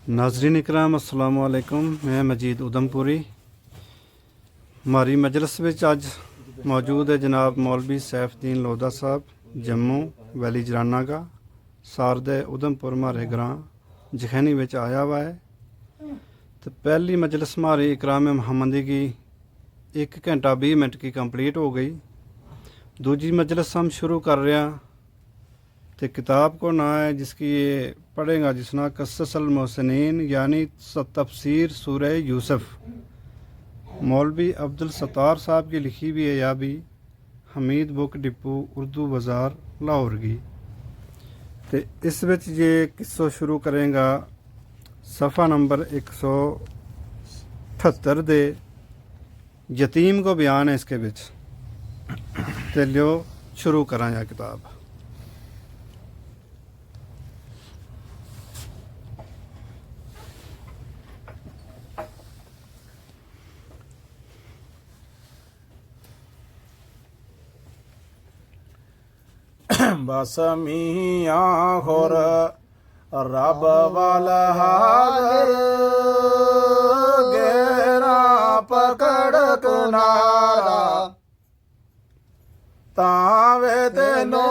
नाजरीन इकराम अस्सलाम वालेकुम। मैं मजीद उधमपुरी। हमारी मजलिस में अज मौजूद है जनाब मौलवी सैफुद्दीन लोधा साहब, जम्मू वैली जराना का सारदे उधमपुर हमारे ग्रां जखैनी में आया हुआ है। तो पहली मजलिस हमारी इकराम मोहम्मदी की 1 घंटा 20 मिनट की कंप्लीट हो गई। दूजी मजलिस हम शुरू कर रहे हैं। तो किताब को ना है जिसकी ये पढ़ेगा जिसना क़ससल मोहसिनीन यानी तफसीर सूरह यूसुफ, मौलवी अब्दुल सत्तार साहब की लिखी हुई है, या भी हमीद बुक डिपो उर्दू बाज़ार लाहौर की। तो इस विच ये किस्सो शुरू करेगा सफ़ा नंबर 178 दे यतीम को बयान है इसके विच। तो लियो शुरू करा या किताब। बस मियाँ खुर रब वाल हाज़िर, गेरा पकड़ किनारा तावे तेनो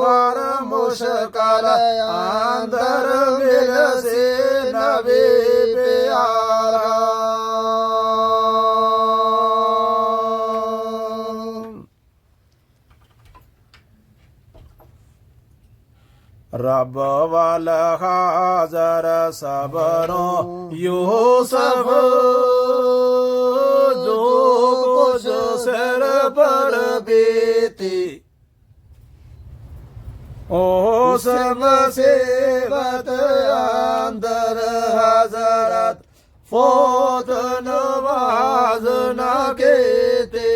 हर मुश्किल अंदर मिल से नबी प्यारा। रब वाल हाज़र सबरों यूसुफ, जो कुछ सिर पर बीती उस मुसीबत अंदर हज़रत फौत नवाज न केते।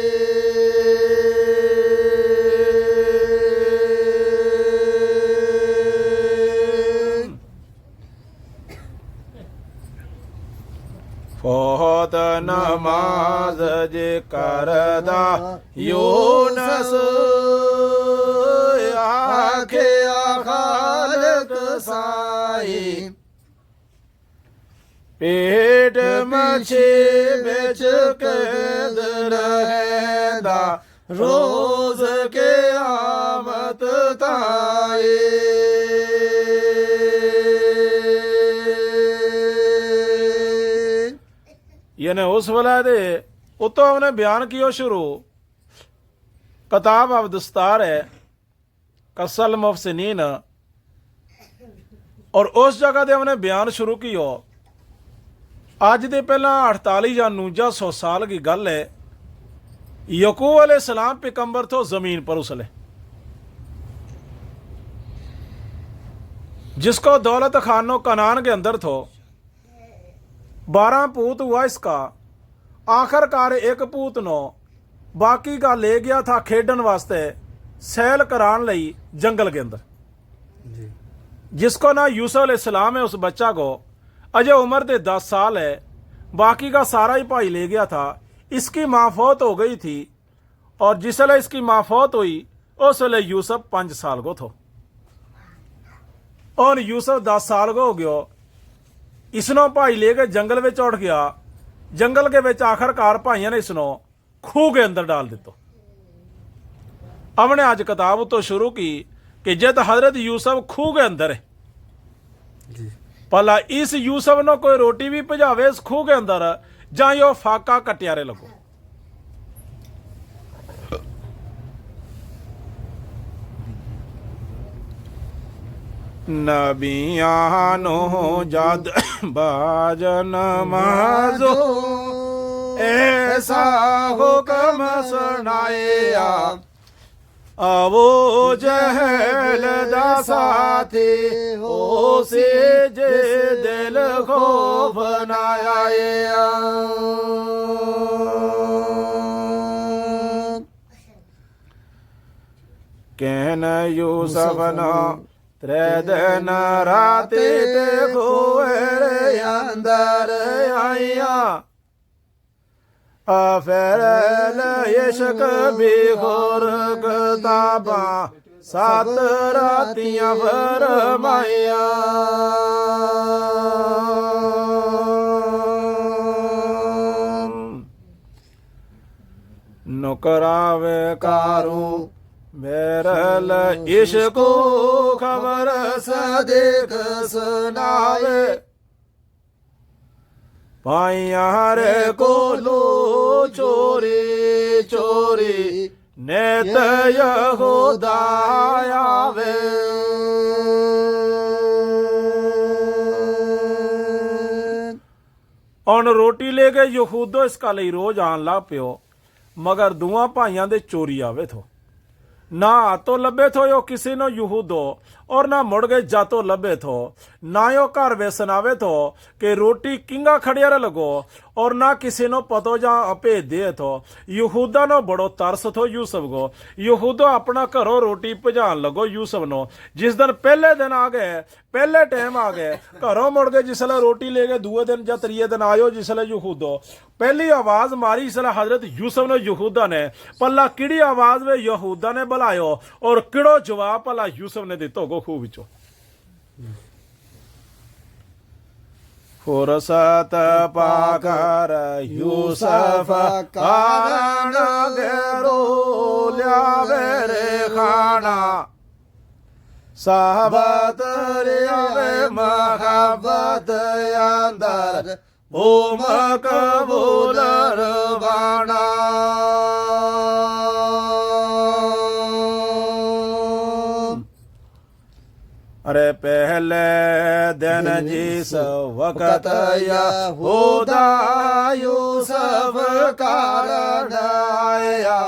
फौत नमाज जे करदा यूनस, आखे खालिक साई पेट मछी बिच कैद रहंदा रोज के आमत ताई। यानी उस वेले दे उतो हमने बयान किया शुरू। किताब अब दस्तार है क़ससल मोहसिनीन, और उस जगह दे हमने बयान शुरू किया। अज दे पहला 48 या 4900 साल की गल है। यकूब अलैहिस्सलाम पैगंबर तो जमीन पर उसले, जिसको दौलत खानो कनान के अंदर थो 12 पूत हुआ इसका। आखिरकार एक पूत नो बाकी का ले गया था खेडन वास्ते सैल करान लई जंगल के अंदर, जिसको ना यूसुफ अलैहिस्सलाम है। उस बच्चा को अजय उम्र दे 10 साल है। बाकी का सारा ही भाई ले गया था। इसकी माँ फौत हो गई थी, और जिसले इसकी माँ फौत हुई उस वेले यूसुफ 5 साल को थो, और यूसुफ 10 साल को हो गयो। इसनो भाई लेके जंगल में उठ गया। जंगल के विच आखिरकार भाइयों ने इसनो खूह के अंदर डाल दितो। हमने आज किताब तो शुरू की कि जद हजरत यूसुफ खूह के अंदर है, भला इस यूसुफ ने कोई रोटी भी भजावे इस खूह के अंदर, जां यो फाका कट्यारे लगो। नबियानो जद बाजन माजो ऐसा हुक्म सुनाया, आवो जहल दा साथी हो से जे दिल को बनाया। कहन यूसुफ ना त्रेदन राते ते खोरे अंदर आइया, अफरल इश्क बेखोर किताबा सत रातियां फरमाइया। करावे कारू मेरल इश्को खबर सदेख सुनावे पाइया रे कोलो चोरी चोरी नेत यहूदा आवे ਹੁਣ ਰੋਟੀ ਲੈ ਕੇ ਯਹੂਦੋ ਇਸ ਕਾਲੇ ਰੋਜ਼ ਆਣ ਲਾ ਪਿਓ ਮਗਰ ਦੋਵਾਂ ਭਾਈਆਂ ਦੇ ਚੋਰੀ ਆਵੇ ਥੋ ਨਾ ਆਤੋ ਲੱਭੇ ਥੋ ਯੋ ਕਿਸੇ ਨੂੰ ਯਹੂਦੋ और ना मुड़ गए जातो लबे थो ना यो घर वेसन आवे थो कि रोटी किंगा खड़ियार लगो और ना किसी नो पतो जा अपे दे थो यहूदा नो बड़ो तरस थो यूसुफ को यहूदा अपना घरों रोटी भजान लगो यूसुफ नो जिस दिन पहले दिन आ गए पहले टाइम आ गए घरों मुड़ गए जिसले रोटी ले गए दूए दिन या त्रिये दिन आयो जिसले यहूदो पहली आवाज मारी इसलिए हजरत यूसुफ ने यहूदा ने पल्ला किड़ी आवाज वे यहूदा ने बुलायो और किड़ो जवाब भला यूसुफ ने दितो गो खूह विचो फुरसत पाकर यूसुफ कारण गेरो ल्यावे रे खाना साहबत रे महब्बत अंदर ओ मकबूल रवाना अरे पहले दिन जिस वक्त यहूदा यूसुफ कारण आया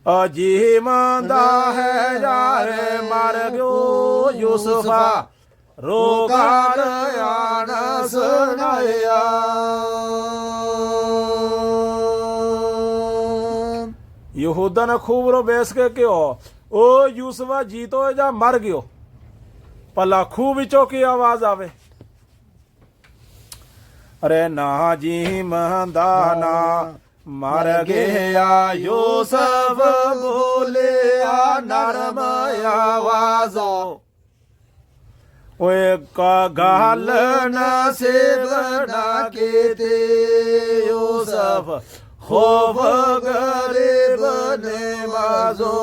अजी मंदा है यारे मर गयो यूसुफा रोकार आन सुनाया यहूदा ने खूब रो बेस के क्यों ओ यूसुफा जीतो जा मर गयो भला खूह विचों की आवाज आवे अरे ना जी महंदा ना मर गया यूसुफ बोले नरम आवाजो ओए का गाल नसीब ना कीती यूसुफ खौफ गरीब नवाजो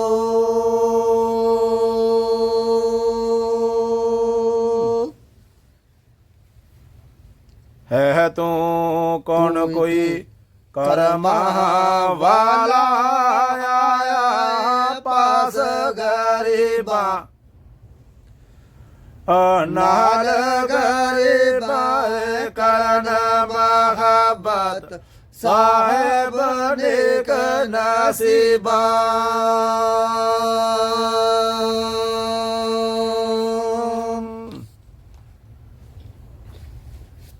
है तू कौन कोई कर्मा वाला आया पास गरीबा नाल गरीबा करन महब्बत साहेब नेक नसीबा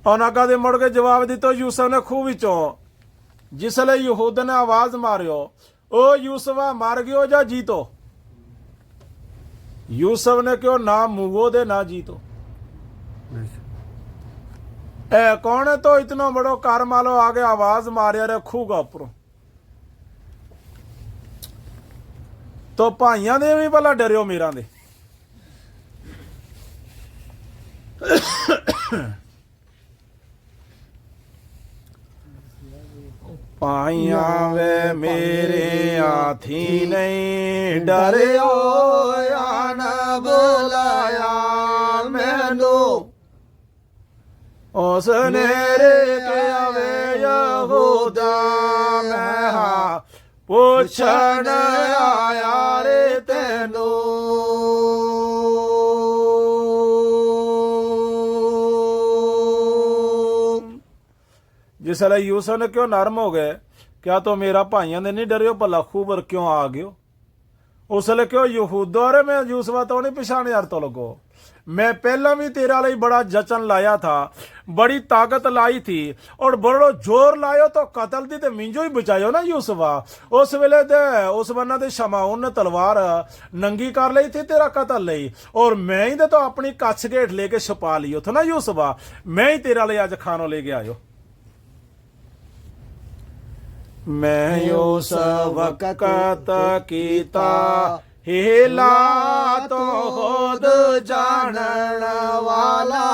अनाका दे मुड़ के जवाब दितो यूसुफ ने खूह विचों जिसले यहूदा ने आवाज मारियो ओ यूसुफा मर गयो जा जीतो यूसुफ ने क्यों ना मुगो दे ना जीतो ए कौन है तो इतना बड़ो कार मालो आगे आवाज मारिया रे खूह का ऊपरों तो भाइयां दे भी भला डरियो मीरां दे पाइया वे मेरे हाथी नहीं डरियो या न बुलाया मैनू उसने रे क्या वे यहूदा मैं हाँ पूछन आया रे तेनू जिसले यूसुफ ने क्यों नरम हो गए क्या तो मेरा भाइयों ने नहीं डरियो भला खूह पर क्यों आ गयो उसले क्यों यहूदा रे मैं यूसुफा तो नहीं पिछाने यार तो लगो मैं पहला भी तेरा लिए बड़ा जचन लाया था बड़ी ताकत लाई थी और बड़ो जोर लायो तो कतल दी ते मिंजो ही बचायो ना यूसुफा उस वेले दे उस बन्ना दे शमाउन ने तलवार नंगी कर ली थी तेरा कतल लई और मैं ही दे तो अपनी कच्छ गेट लेके छुपा लियो था ना यूसुफा मैं ही तेरा लिए अज खानो लेके आयो मैं यूसुफ वक़्त कीता हेला तो खुद जानन वाला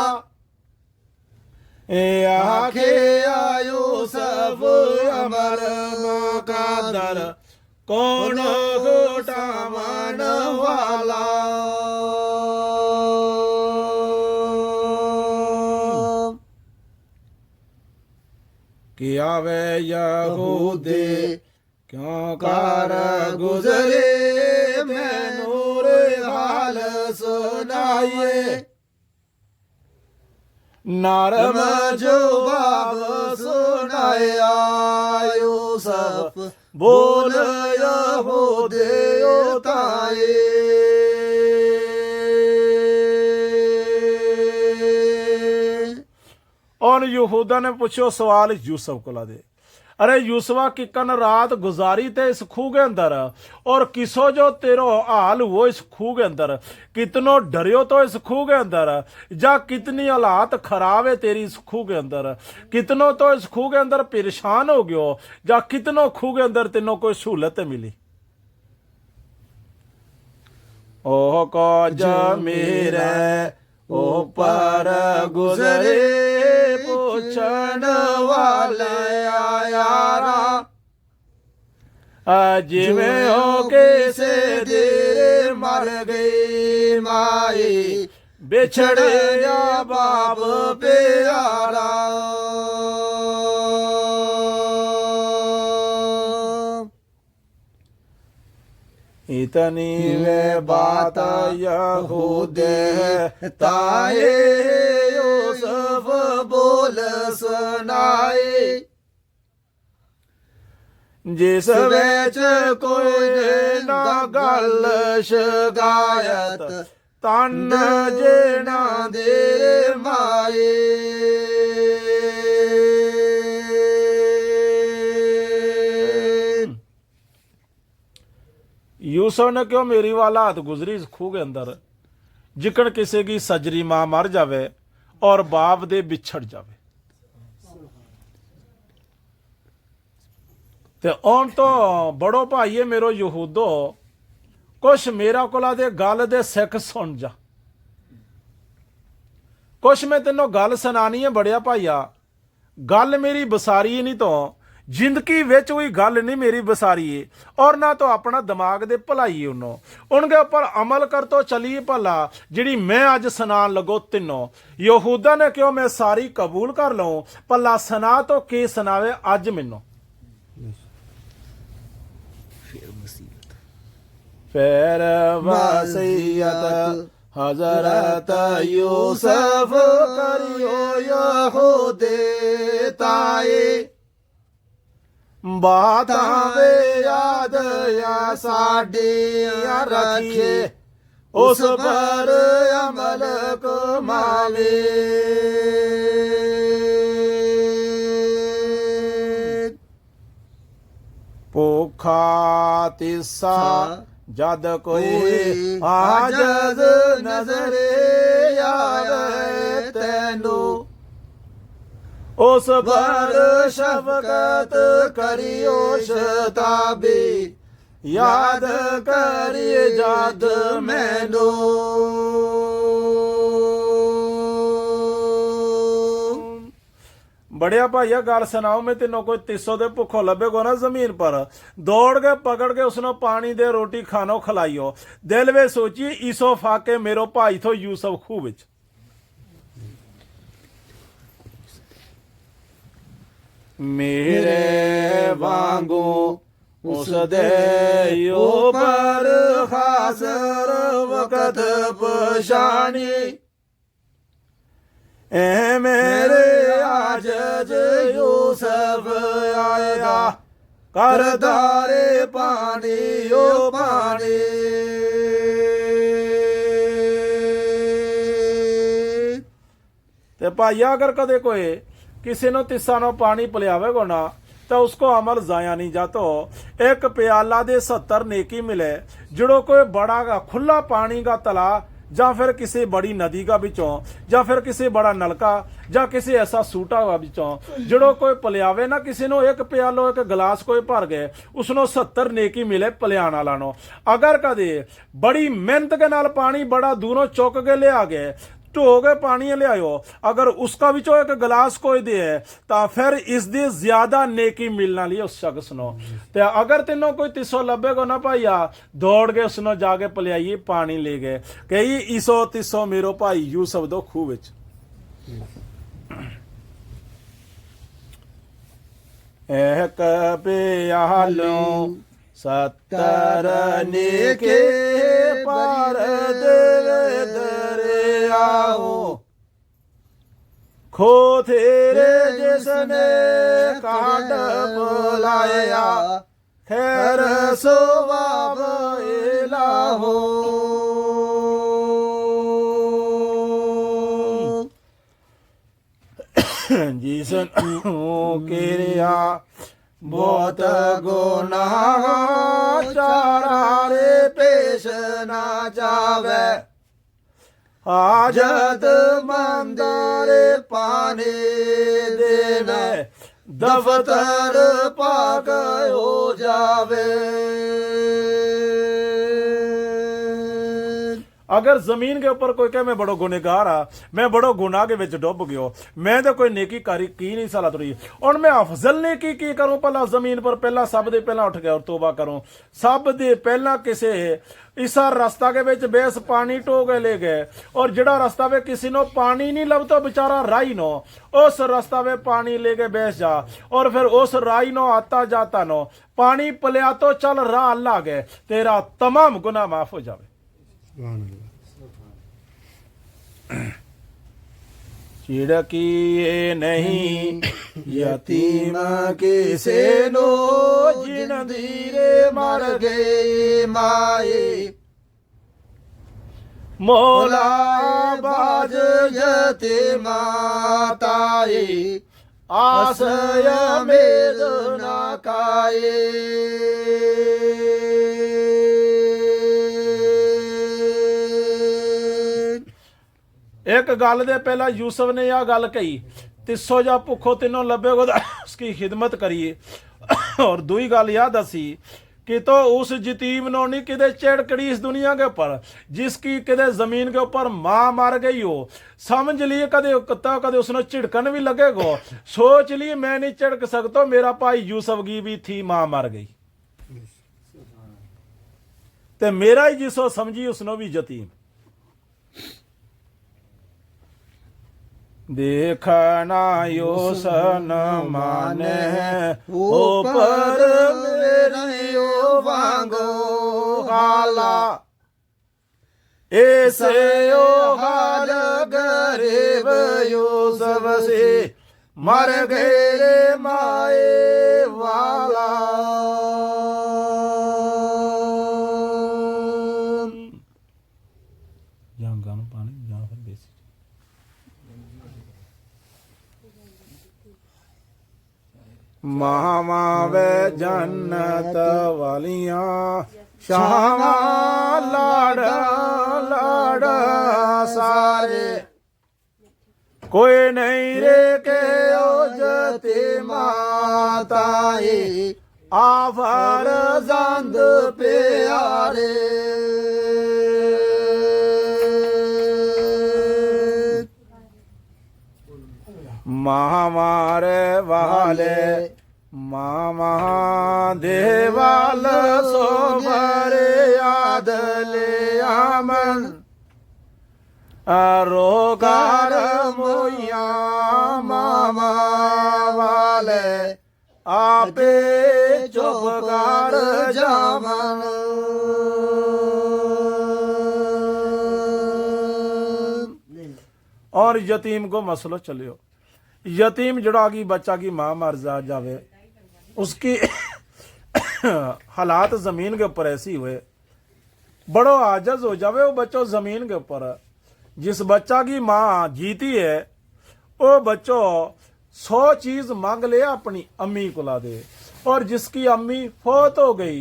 ए आखे यूसुफ अमर का ਅੰਦਰ ਕੌਣ ਘਟਾਵਣ ਵਾਲਾ। ਕਿ ਆਵੇ ਯਹੂਦੇ ਕਿਉਂ ਕਰ ਗੁਜ਼ਰੇ, ਮੈਨੂੰ ਰੇ ਹਾਲ ਸੁਣਾਈਏ। ਨਰਮ ਜਵਾਬ ਸੁਣਾਇਆ ਯੂਸਫ, ਬੋਲ ਯਹੂਦਿਓ ਤਾਏ। और यहूदा ने पूछो सवाल यूसुफ को दे, अरे यूसुफा किकन रात गुजारी ते इस खूह के अंदर, और किसो जो तेरो हाल वो इस खूह के अंदर, कितनो डरियो तो इस खूह के अंदर, जा कितनी हालात खराब है तेरी इस खूह के अंदर, कितनो तो इस खूह के अंदर परेशान हो गयो, जा कितनो खूह के अंदर तेनों कोई सहूलत मिली। ओह को जमीरे ऊपर गुजरे, पूछन वाले यारा, जिवें हो कैसे देर मर गई माई, बिछड़े या बाप प्यारा। इतनी वे बात यहूदे ताए, यूसुफ बोल सुनाए। जिस विच कोई ना गल शिकायत, तन जेना दे माए। यूसुफ ने क्यों मेरी वाला हाथ गुजरी इस खूह के अंदर, जिकन किसी की सजरी मां मर जावे और बाप दे बिछड़ जावे। ते उन तो बड़ो भाईए मेरो यहूदो, कुछ मेरा कोला दे गल दे सिख सुन जा, कुछ मैं तेनों गल सुनानी है बड़िया भाईया। गल मेरी बसारी नहीं तो जिंदगी विच कोई गल नहीं मेरी बसारी है, और ना तो अपना दिमाग दे भलाई उनके ऊपर अमल कर तो चली भला, जिहड़ी मैं अज सुनान लगो तिनों। यहूदा ने क्यों मैं सारी कबूल कर लूं, भला सुना तो के सुनावे अज मैनू। फिर वसीयत हजरत यूसुफ करियो यहूदे ताए, बातां वे याद या साडियां रखिए, उस पर अमल कमावे। भूखा तिस्सा जद कोई आजज नजरे आए तैनू, उस पर शफकत करियो शताबी, याद करिए जद मैनू। बड़िया भाइया गल सुनाओ, मैं तेनों कोई 300 दे भुखो लभेगो ना जमीन पर, दौड़ के पकड़ के उसने पानी दे रोटी खानो खलाइयो, दिल में सोचिए इसो फाके मेरो भाई थो यूसुफ खूह विच। मेरे वांगू उस दे ऊपर खासर वक़्त पशानी, ए मेरे आजज यूसुफ आएगा, करदारे पानी ओ पानी। ते भाइया अगर कदे कोई किसी ने तिस्सा नो पानी पिलावेगा ना, तो उसको अमल जाया नहीं जातो। एक प्याला दे 70 नेकी मिले, जिड़ो कोई बड़ा का खुला पानी का तला, या फिर किसी बड़ी नदी का बिचों, या फिर किसी बड़ा नलका, या किसी ऐसा सूटा हुआ बिचों, जिड़ो कोई पलियावे ना किसी नो एक प्यालो एक गिलास कोई भर गए, उसनो 70 नेकी मिले पलियाण वाला नो। अगर कदे बड़ी मेहनत के नाल पानी बड़ा दूरों चुक के ले आ गए, ਢੋ ਕੇ ਪਾਣੀ ਲਿਆਇਓ अगर उसका विचो एक गिलास कोई दे तो फिर इसकी ज्यादा नेकी मिलने वाली उस शख्स नो ते अगर तेनों कोई तिसो लभेगा ना भाईया दौड़ के उसनो जाके पिलाइए पानी ले गए कही इसो तिसो मेरो भाई यूसुफ दो खूह विच एक प्यालो 70 नेके पार दरिया हो खो तेरे जिसने काट बुलाया खैर सवाब इलाहो जिसने किया बहुत गुनाह चारा रे पेश ना जावे हाजत मंदारे पानी देवे दफ्तर पाक हो जावे अगर जमीन के ऊपर कोई कहे मैं बड़ो गुनेगार आ मैं बड़ो गुनाह के विच डुब गयो मैं तो कोई नेकी कारी की नहीं साला तुरी और मैं अफजल नेकी की करूं भला जमीन पर पहला सब दे पहला उठ गया और तौबा करूं सब दे पहला किसे इसा रास्ता के विच बेस पानी टो के ले गए और जड़ा रास्ता वे किसी नो पानी नहीं लभता बेचारा राही नो उस रास्ता वे पानी ले के बेस जा और फिर उस राही नो आता जाता नो पानी पलिया तो चल राह अल्लाह गए तेरा तमाम गुनाह माफ हो जावे चिड़की नहीं यतीम किसे नो जिन धीरे मर गए माए मौला बाज यतीमा ताए आशय मेद ना काए एक गल दे पहला यूसुफ ने यह गल कही तिसो जा भुखो तीनों लभेगो उसकी खिदमत करिए और दुई गल यह दसी कि तो उस यतीम नो नहीं किदे चिड़कड़ी इस दुनिया के ऊपर जिसकी किदे जमीन के ऊपर मां मर गई हो समझ लिए कदे कुत्ता कदे उसने झिड़कन भी लगेगो सोच लिए मैं नहीं झिड़क सकता मेरा भाई यूसुफ की भी थी मां मर गई ते मेरा ही जिसो समझी उसनो भी यतीम देखना योसन माने ऊपर मेरी ओ वांगो गाला ऐसे ओ हाल गरीब यूसुफ से मर गए रे माए वाला जंगा नु पानी जा फिर देसी मामा वे जन्नत वालियां शामा लाड़ा लाड़ा सारे कोई नहीं रे के ओजते माताए आफर जंद प्यारे महामारे वाले मामा देवाल सोमरे याद ले आमन रोगार मोया मामा वाले आपे चुपकार जामन और यतीम को मसलो चलियो यतीम जड़ा की बच्चा की मां मर जावे उसकी हालात जमीन के ऊपर ऐसी हुए बड़ो आजज हो जावे वो बच्चों जमीन के ऊपर जिस बच्चा की मां जीती है वो बच्चों 100 चीज मांग ले अपनी अम्मी को ला दे और जिसकी अम्मी फौत हो गई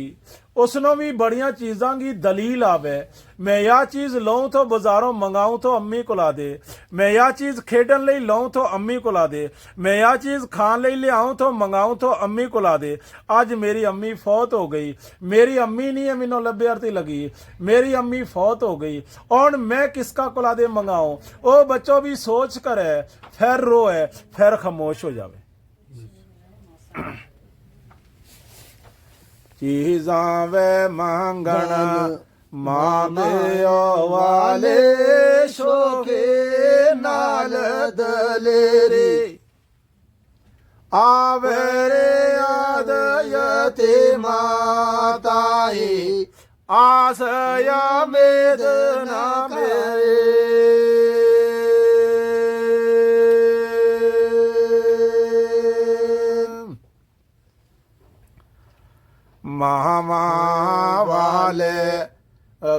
उसनो भी बड़िया चीज़ां की दलील आवे मैं यह चीज लऊं तो बाजारों मंगाऊं तो अम्मी को ला दे, मैं यह चीज खेडन लई लऊं तो अम्मी को ला दे, मैं यह चीज खान लई लियाऊं तो मंगाऊं तो अम्मी को ला दे। आज मेरी अम्मी फौत हो गई, मेरी अम्मी नहीं है मैनू लभ्यार्थी लगी, मेरी अम्मी फौत हो गई और मैं किसका कोला दे मंगाऊं। ओ बच्चों भी सोच कर है, फिर रोए, फिर खामोश हो जावे। चीज़ां वे मंगण मांगे वाले शोके नाल दलेरे, आवे रे याद यते माताए, आस या मेद ना मेरे। मामा वाले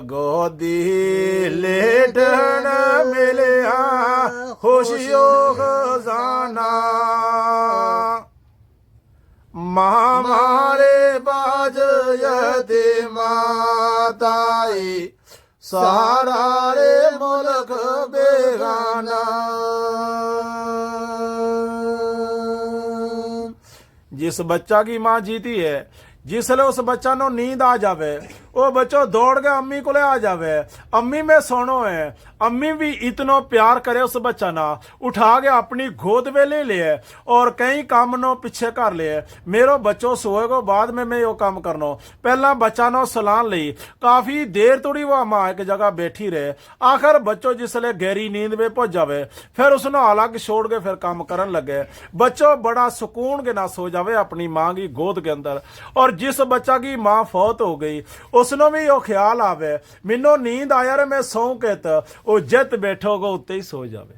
गोदी लेटन मिलिया खुशियों खजाना, मामारे बाज यते माताए, सारा रे मुल्क बेगाना। जिस बच्चा की मां जीती है, जिसले उस बच्चा नो नींद आ जावे, वो बच्चो दौड़ के अम्मी को ले आ जावे, अम्मी में सोनो है। अम्मी भी इतनो प्यार करे उस बच्चा ना, उठा के अपनी गोद में ले ले और कई काम नो पीछे कर ले। मेरो बच्चो सोए को बाद में मैं यो काम करनो, पहला बच्चा नो सलान ली, काफी देर थोड़ी वो मां एक जगह बैठी रहे। आखिर बच्चो जिसले गहरी नींद में पहुंच जावे, फिर उसनो अलग छोड़ के फिर काम करन लगे। बच्चो बड़ा सुकून के ना सो जावे अपनी मां की गोद के अंदर। और जिस बच्चा की मां फौत हो गई, उसनो भी यो ख्याल आवे, मिनो नींद आया रे मैं सौ के तो वो जित बैठोगे उत्ते ही सो जावे।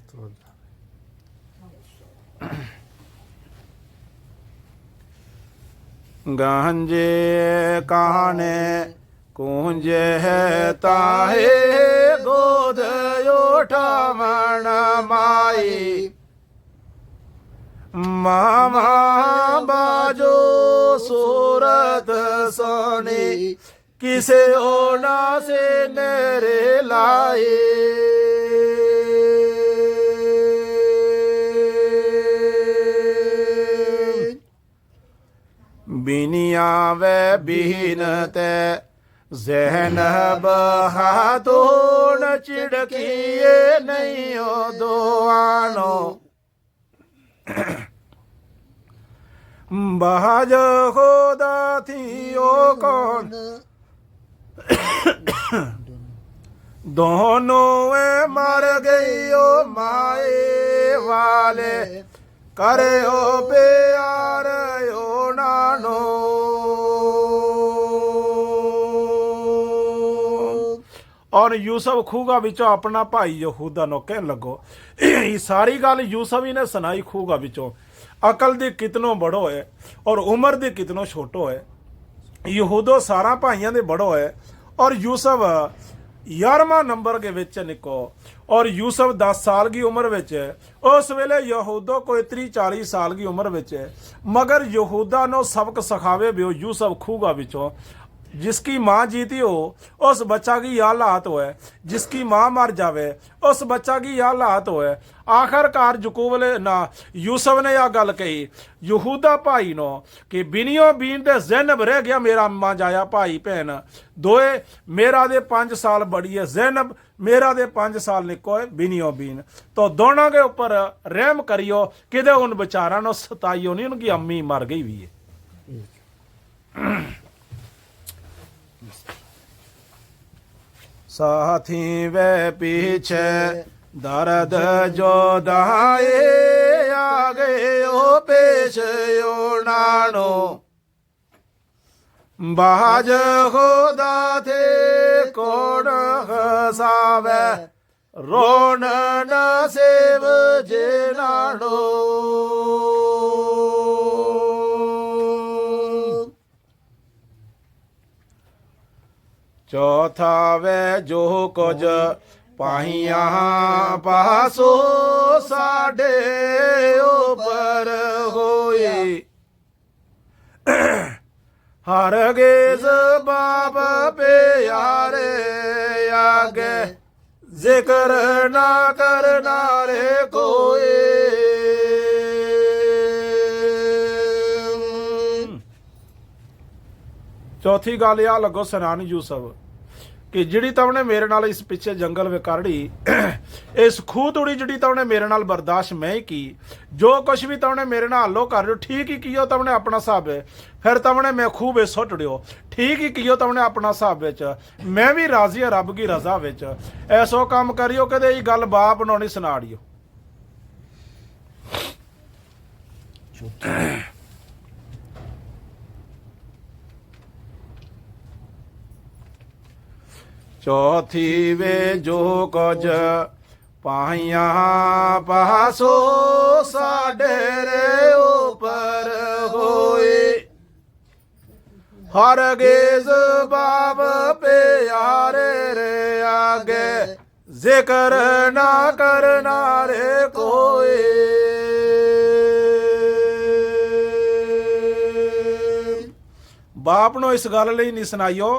गांजे काने कुंजे है ताहे, गोद उठावण माई, मामा बाजो सूरत सोनी, किसे ओना से नेरे लाए। बिनिया वे बीनते ज़ैनब हाथों चिड़किए नहीं हो दोआनो, बाज खुदा थी ओ कौन, दोनों मर गई ओ माए वाले, करे ओ प्यार ओ नानो। और यूसुफ खूगा विचों अपना भाई यहूदा नो कहन लगो, सारी गल यूसुफ ही ने सुनाई खूगा विचों। अकल दे कितनो बड़ो है और उम्र दे कितनो छोटो है। यहूदो सारा भाइयों दे बड़ो है और यूसुफ 11वां नंबर के विच निको। और यूसुफ 10 साल की उम्र विच, उस वेले यहूदो कोई 30-40 साल की उम्र विच, मगर यहूदा नो सबक सिखावे बियो यूसुफ खूगा विचों। जिसकी मां जीती हो उस बच्चा की यह हालत होए, जिसकी मां मर जावे उस बच्चा की यह हालत होए। आखिरकार यकूब ना यूसुफ ने यह गल कही यहूदा भाई नो कि बिनियो बीन दे ज़ैनब रह गया मेरा अम्मा जाया भाई भैन दोए, मेरा दे 5 साल बड़ी है ज़ैनब, मेरा दे 5 साल निको है बिनियो बीन। तो दोनों के ऊपर रहम करियो, किदे उन बेचारा नो सताइयो नहीं, उनकी अम्मी मर गई भी है। साथी वे पीछे दर्द जो दाए, आगे ओ पेश ओ नानो, बाज खुदा थे कोण हसावे, रोन न सेव जे नानो। चौथा वे जो कुछ पाहिया पासो साडे ऊपर होए, हर गेज बाप पे ਪਿਆਰੇ ਆਗੇ ਜ਼ਿਕਰ ਨਾ ਕਰਨਾ ਰੇ ਕੋਏ। ਚੌਥੀ ਗੱਲ ਆ ਲੱਗੋ ਸਨਾਨ ਯੂਸਫ ਕਿ ਜਿਹੜੀ ਤਵਨੇ ਮੇਰੇ ਨਾਲ ਇਸ ਪਿੱਛੇ ਜੰਗਲ ਵਿਕਾਰੜੀ ਇਸ ਖੂਹ ਤੋੜੀ ਜਿਹੜੀ ਤਵਨੇ ਮੇਰੇ ਨਾਲ ਬਰਦਾਸ਼ਤ ਮੈਂ ਹੀ ਕੀ ਜੋ ਕੁਛ ਵੀ ਤਵਨੇ ਮੇਰੇ ਨਾਲ ਹੱਲੋ ਕਰ ਰਿਓ ਠੀਕ ਹੀ ਕੀਓ ਤਵਨੇ ਆਪਣਾ ਹਿਸਾਬ ਹੈ ਫਿਰ ਤਵਨੇ ਮੈਂ ਖੂਹ ਵਿੱਚ ਸੁੱਟ ਦਿਓ ਠੀਕ ਹੀ ਕੀਓ ਤਵਨੇ ਆਪਣਾ ਹਿਸਾਬ ਵਿੱਚ ਮੈਂ ਵੀ ਰਾਜ਼ੀ ਹਾਂ ਰੱਬ ਦੀ ਰਜ਼ਾ ਵਿੱਚ ਐਸੋ ਕੰਮ ਕਰਿਓ ਕਦੇ ਇਹ ਗੱਲ ਬਾਪ ਬਣਾਉਣੀ ਸੁਣਾੜਿਓ। ਚੌਥੀ ਵੇ ਜੋ ਕੁਝ ਪਾਈਆਂ ਪਾਸੋ ਸਾਡੇ ਰੇ ਉਪਰ ਹੋਏ ਹਰਗਿਜ਼ ਬਾਬ ਪਿਆਰੇ ਰੇ ਆਗੇ ਜ਼ਿਕਰ ਨਾ ਕਰਨਾ ਰੇ ਕੋਏ। ਬਾਪ ਨੂੰ ਇਸ ਗੱਲ ਲਈ ਨਹੀਂ ਸੁਣਾਈਓ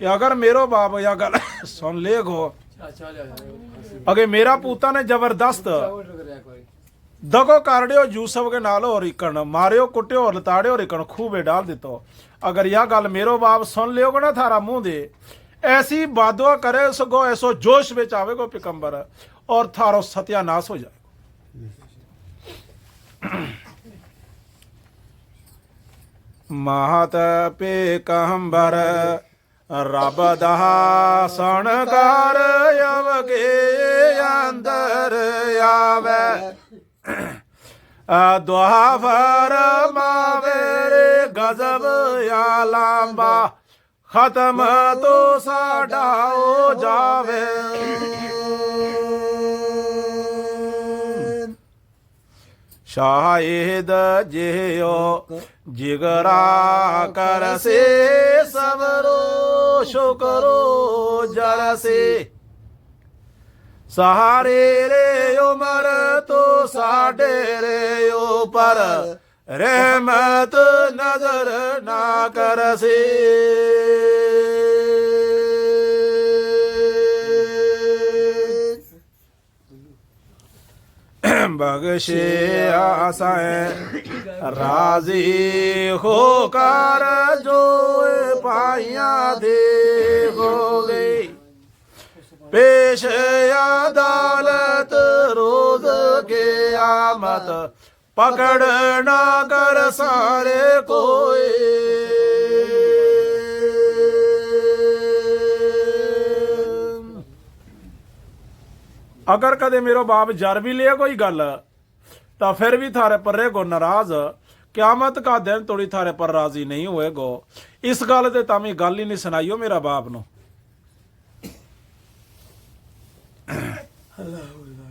कि अगर मेरो बाप या गल सुन ले गो अगे मेरा पूता ने जबरदस्त दगो कारियो यूसुफ के नाल और इकन मारियो कुटियो और लताड़ियो और इकन खूबे डाल दितो। अगर यह गल मेरो बाप सुन लियोगे ना थारा मुंह दे ऐसी बादुआ करे सगो ऐसो जोश में आवेगो पिकंबर और थारो सत्यानाश हो जाए। महत पिकंबर ਰੱਬ ਦਾ ਸਣਕਾਰ ਅਵਗੇ ਅੰਦਰ ਆਵੇ ਦੁਆ ਫਰਮਾਵੇ ਗਜ਼ਬ ਆ ਲਾਂਬਾ ਖਤਮ ਤੋਂ ਸਾਡਾ ਹੋ ਜਾਵੇ। ਸ਼ਾਹਿਦ ਜਿਓ ਜਿਗਰਾ ਕਰਸੇ ਸਬਰੋ ਸ਼ੁਕਰੋ ਜਰਸੇ ਸਹਾਰੇ ਰੇ ਉਮਰ ਤੋਂ ਸਾਡੇ ਰੇ ਉਪਰ ਰਹਿਮਤ ਨਜ਼ਰ ਨਾ ਕਰਸੇ। बख्शे आसाएं राजी होकर जो पाइया दे हो गई पेश अदालत रोज के आमत पकड़ ना कर सारे कोई। अगर कदे मेरो बाप जर भी लिया कोई गल तो फिर भी थारे पर रहेगो नाराज क्यामत का दिन थोड़ी थारे पर राजी नहीं होएगो। इस गल ते तामी गल ही नहीं सुनाइयो मेरा बाप नो।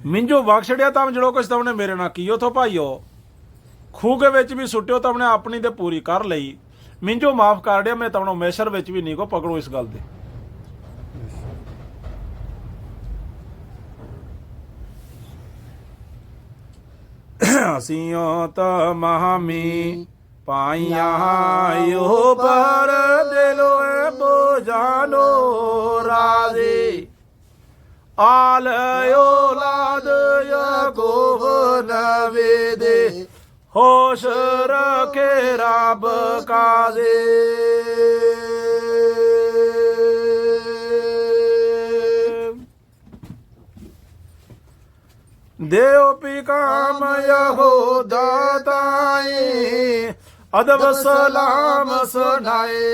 मिंजो बख्श छड़िया तम जड़ो कुछ तमने मेरे ना कियो थो भाईओ खूह के विच भी सुटियो तमने अपनी ते पूरी कर लई मिंजो माफ कर दिया मैं तमनो मैशर विच भी नहीं को पकड़ो इस गल दे। हसियों तो महामी पाइया यो पर दिलो बोझानो राजी आल औलाद याकूब नबी दे होश रखे रब काजे। देव पिकाम यहूदा ताई अदब सलाम सुनाए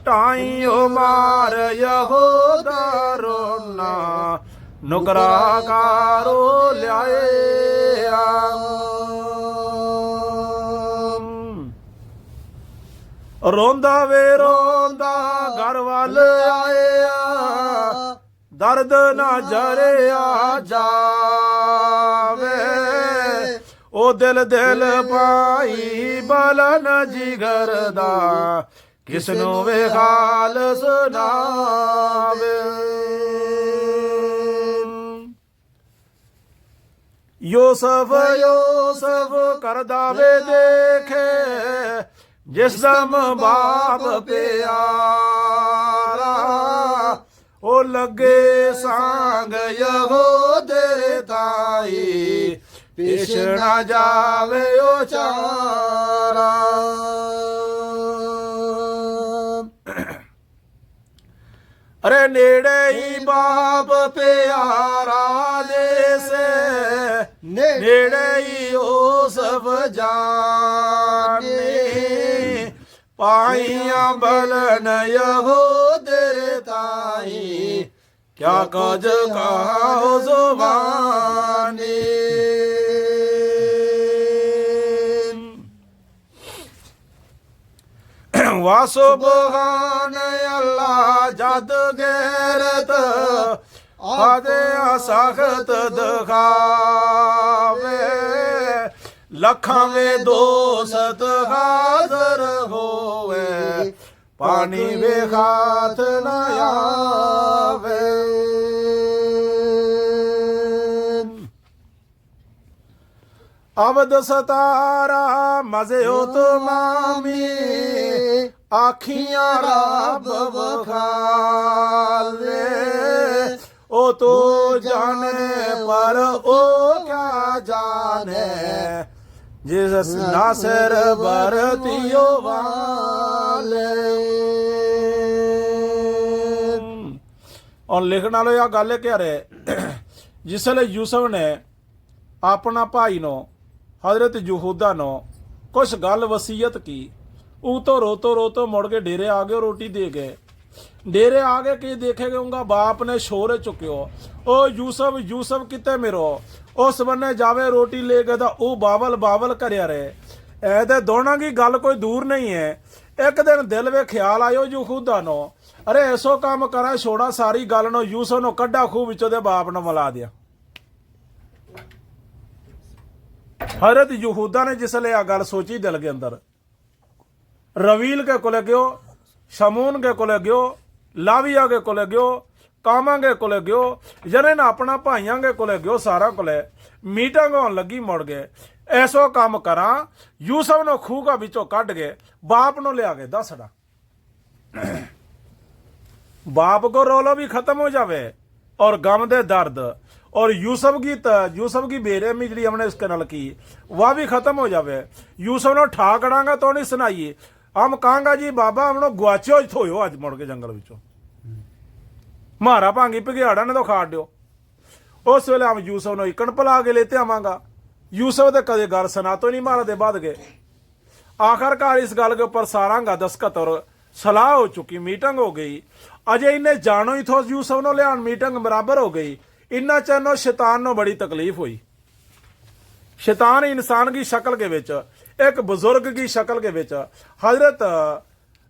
टाई उमार यहूदा रोना नुकरा कारो ल्याए रोंदा वे रोंदा घर वाल आए दर्द ना जरे आ जावे ओ दिल दिल पाई बलन जिगर दा किसनु वे हाल सुनावे। यूसुफ यूसुफ करदा वे देखे ਜਿਸ ਦਮ ਬਾਪ ਪਿਆਰਾ ਉਹ ਲੱਗੇ ਸੰਗ ਯਹੂਦੇ ਤਾਈ ਪੇਸ਼ ਨਾ ਜਾਵੇ ਉਹ ਚਾਰਾ ਅਰੇ ਨੇੜੇ ਹੀ ਬਾਪ ਪਿਆਰਾ ਦੇਸੇ ਨੇੜੇ ਹੀ ਉਹ ਸਭ ਜਾਣੇ ਪਾਈਆਂ ਬਲਨ ਯਹੂਦੇ ਤਾਈ ਕਿਆ ਕੁਝ ਕਹੋ ਜ਼ੁਬਾਨੀ ਵਾ ਸੁਬਹਾਨ ਅੱਲਾ ਜਦ ਗੈਰਤ ਆਦੇ ਸਖਤ ਦਿਖਾਵੇ ਲੱਖਾਂ ਵੇ ਦੋਸਤ ਹਾਜ਼ਰ ਹੋਵੇ ਪਾਣੀ ਵੇ ਹਾਥ ਨਾ ਆਵੇ ਅਬਦ ਸਤਾਰਾ ਮਜ਼ੇ ਹੋ ਤੁਮਾਮੀ ਆਖੀਆਂ ਰੱਬ ਵਖਾਲੇ ਉਹ ਤੋ ਜਾਣੇ ਪਰ ਉਹ ਕਿਆ ਜਾਣੇ ਜਿਸ ਨਾਸਰ ਬਰਤਿਓ ਵਾਲੇ ਔਰ ਲਿਖਣ ਵਾਲੋ ਇਹ ਗੱਲ ਕਹਿ ਰਹੇ ਜਿਸ ਵੇਲੇ ਯੂਸਫ ਨੇ ਆਪਣਾ ਭਾਈ ਨੂੰ हजरत यहूदा नो कुछ गल वसीयत की ऊ तो रोतो मुड़ के डेरे आ गए रोटी दे गए डेरे आ गए कि देखे गऊंगा बाप ने शोर चुक्यो ओ यूसफ यूसफ किते मेरो उस बन्ने जावे रोटी ले गए तो वो बावल बावल करया रहे ऐ दोनों की गल कोई दूर नहीं है एक दिन दिल वे ख्याल आयो यहूदा नो अरे ऐसो काम करा छोड़ा सारी गल नो यूसफ नो कड्डा खूह विचों दे बाप नो मिला दिया हजरत यहूदा ने जिसले आ गल सोची दिल के अंदर रवील के कोले गयो शमून के कोले गयो लाविया के कोले गयो कामा के कोले गयो जने ना अपना भाइयों के कोले गयो सारा कोले मीटिंग होने लगी मुड़ गए ऐसो काम करा यूसफ नो खूह का बिचों कट गए बाप नो लिया के दसड़ा बाप को रोलो भी खत्म हो जावे और गम दे दर्द और यूसफ की बेरहमी जी हमने इसके नाल की वह भी खत्म हो जावे यूसफ ने ठा कड़ांगा तो नहीं सुनाई हम कहांगा जी बाबा हमने गुआचो थोयो अज मुड़ के जंगल विचों मारा भांगी भगियाड़ा ने तो खाड़ दियो उस वेले हम यूसफ ने इकन पला के लेते आवांगा यूसफ तो कदे गल सुना तो नहीं मारा दे बाद गए आखिरकार इस गल के उपर सारांगा दस्खत और सलाह हो चुकी मीटिंग हो गई अजे इन्हें जानो ही थो यूसफ नो लियान मीटिंग बराबर हो गई इन्ना चैनो शैतान नो बड़ी तकलीफ हुई शैतान इंसान की शक्ल के विच एक बुजुर्ग की शक्ल के विच हजरत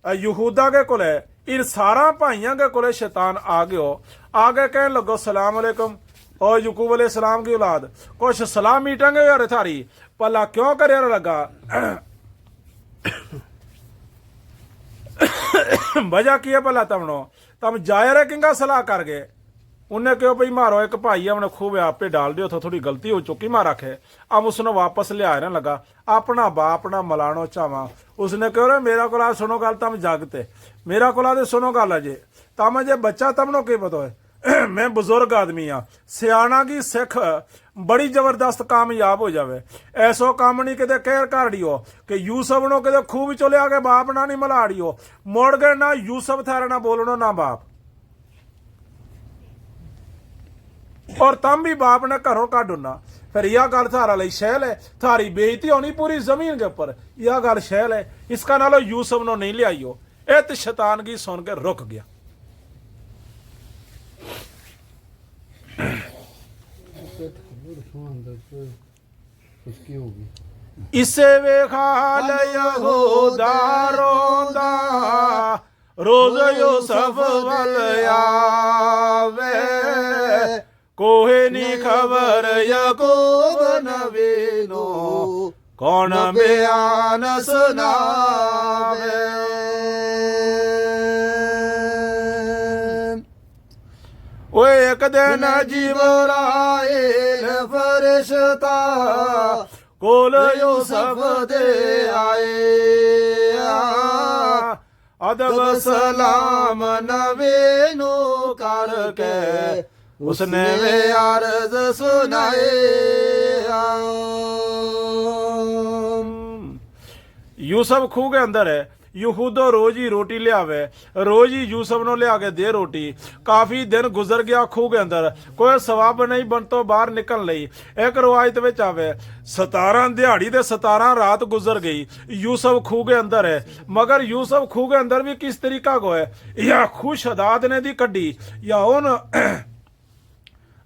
यहूदा के कोले इन सारा भाइयों के कोले शैतान आ गयो आगे कहने लगो सलाम अलैकुम और यकूब अलैहिस्सलाम की औलाद कुछ सलाम मीटिंग यार थारी भला क्यों करे लगा वजह की है भला तमनो तम जाया रे किंगा सलाह कर गए उन्हें कहो भाई मारो एक भाई हमने खूब आपे डाल दियो था थोड़ी गलती हो चुकी मार रखे अब उसने वापस लिया ना लगा अपना बाप ना मलानो चावा उसने कहो मेरा को सुनो गल तम जागते मेरा को सुनो गल अजे तम अजे बच्चा तमनो की पता है मैं बुजुर्ग आदमी हाँ सियाना की सिख बड़ी जबरदस्त कामयाब हो जावे ऐसो काम नहीं किते कहर काड़ी हो कि यूसफ नो किते खूह विचों लिया के बाप ना नहीं मलाड़ी हो मुड़ गए ना यूसफ थारे ना बोलनो ना बाप और तम भी बाप ने घरों काढना फिर यह गल थारा ली शैल है थारी बेइज्जती होनी पूरी जमीन के ऊपर यह गल शैल है इसका नालो यूसफ नो नहीं लियाई हो ए तो शैतान की सुन के रुक गया इसे वेखाल यहूदा रोंदा रोज यूसुफ वल आवे कोहे नी खबर यकूब नबी नो कौन बयान सुनावे वो एक दिन जिब्राइल फरिश्ता ਕੋਲ ਯੂਸਫ ਦੇ ਆਏ ਅਦਬ ਸਲਾਮ ਨਬੀ ਨੂੰ ਕਰਕੇ ਉਸਨੇ ਵੇ ਅਰਜ਼ ਸੁਨਾਏ यूसुफ खूह के अंदर है। यहूदो रोज ही रोटी ले आवे, रोज ही यूसुफ नो ले आके दे रोटी। काफी दिन गुजर गया खूह के अंदर, कोई सवाब नहीं बन तो बाहर निकल लई। एक रवायत में आवे 17 दिहाड़ी ते 17 रात गुजर गई, यूसुफ खूह के अंदर है। मगर यूसुफ खूह के अंदर भी किस तरीका को है, या खूह शदाद ने दी कड्डी, या उन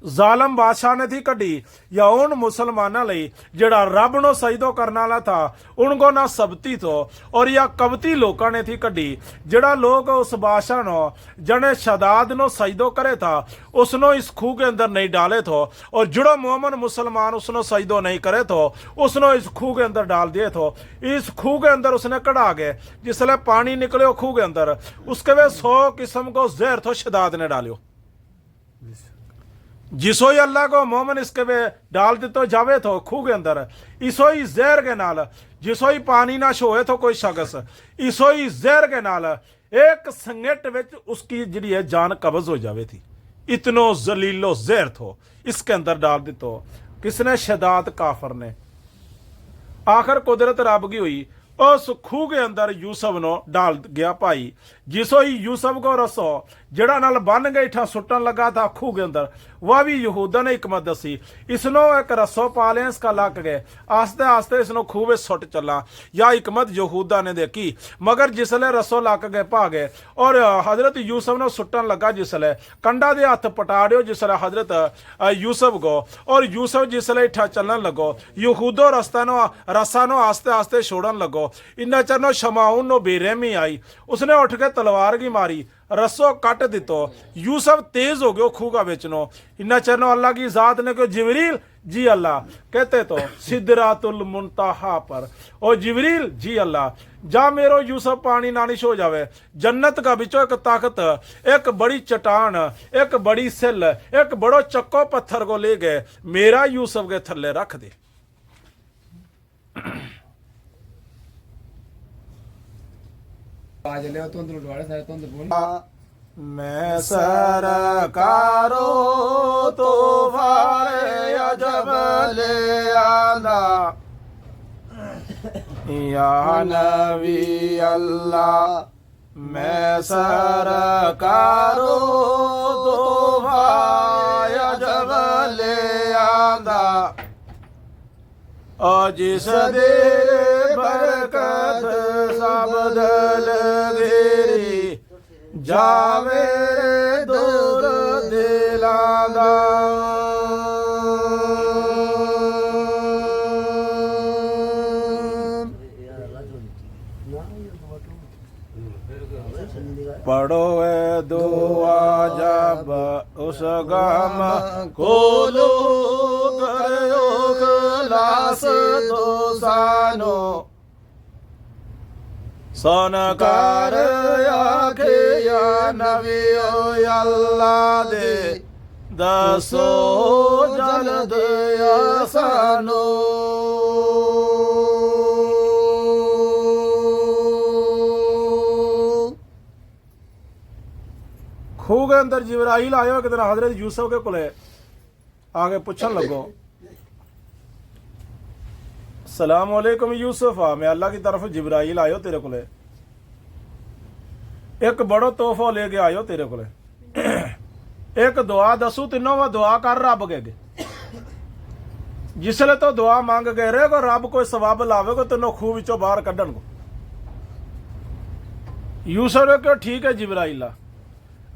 ਜ਼ਾਲਮ ਬਾਦਸ਼ਾਹ ਨੇ ਥੀ ਕੱਢੀ, या उन मुसलमाना लई जेड़ा रब नो सजदो करने वाला था उनको ना सबती तो, और या कबती लोगों ने थी कड्ढी जेड़ा लोग उस बादशाह नो जने शदाद नो सजदो करे था उसनो इस खूह के अंदर नहीं डाले थो, और जो मोमन मुसलमान उसनो सजदो नहीं करे तो उसनो इस खूह के अंदर डाल दिए थो। इस खूह के अंदर उसने कढ़ा के जिसले पानी निकले खूह के अंदर उसके वे 100 किस्म को जहर थो शदाद ने डालियो। जिसो ही अल्लाह को मोमन इसके वे डाल दितो जावे तो खूह के अंदर, इसो ही जहर के नाल जिसो ही पानी ना छोए तो कोई शख्स, इसो ही जहर के नाल एक संगट विच उसकी जिहड़ी है जान कब्ज हो जावे थी। इतनो जलीलो जहर थो इसके अंदर डाल दितो। किसने? शदाद काफर ने। आखिर कुदरत रब की हुई, उस खूह के अंदर यूसुफ नो डाल गया भाई। जिसो ही यूसुफ को रसो जड़ा नाल बन गई ठा सुटन लगा था खूह के अंदर, वह भी यहूदा ने हिकमत दसी, इसनो एक रसो पा लिया, इसका लग गए, आस्ते आस्ते इसनो खूह में सुट चला। या हिकमत यहूदा ने देखी, मगर जिसले रसो लग गए पा गए, और हजरत यूसुफ नो सुटन लगा जिसले कंडा दे हथ पटाड़ियो जिसले हजरत यूसुफ को, और यूसुफ जिसले इठा चलन लगो, यहूदो रसा नो आस्ते आस्ते छोड़न लगो। इन्ना चरनो शमाउन नो बेरहमी आई, उसने उठ के तलवार की मारी, रस्सो कट दितो, यूसुफ तेज हो गयो खूह का बेचनो। इन्ना चरनो अल्लाह की जात ने कहो जिबरील जी अल्लाह, कहते तो सिदरातुल मुंतहा पर, ओ जिबरील जी अल्लाह, जा मेरो यूसुफ पानी नानिश हो जावे। जन्नत का बिचो एक ताकत, एक बड़ी चट्टान, एक बड़ी सिल, एक बड़ो चक्को पत्थर को ले गए, मेरा यूसुफ के थल्ले रख दे। मैं सरकारो तो फारे अजब ले आंदा, या नबी अल्लाह, मैं सरकारो तो फारे अजब ले आंदा, और जिस दे बरकत सब दलगेरी जावे दूर दिलादा। पढ़ो है दुआ जब उस गम को लो करो खलास तो सानो, सोनकार आखे या नबी ओ अल्लाह दे दसो जल्द आसानो। खूह के अंदर जिब्राइल आयो एक दिन हजरत यूसुफ के कोले आगे पूछन लगो, सलाम अलैकुम यूसुफ, मैं अल्लाह की तरफ जिब्राइल आयो तेरे कोले, एक बड़ो तोहफा लेके आयो तेरे कोले, एक दुआ दसू तीनों वा दुआ कर रब के जिसले तो दुआ मांग गए रहे को रब कोई सवाब लावेगो तेनों खूह विचों बाहर कढ़न को। यूसुफ ने कहा ठीक है जिब्राइला,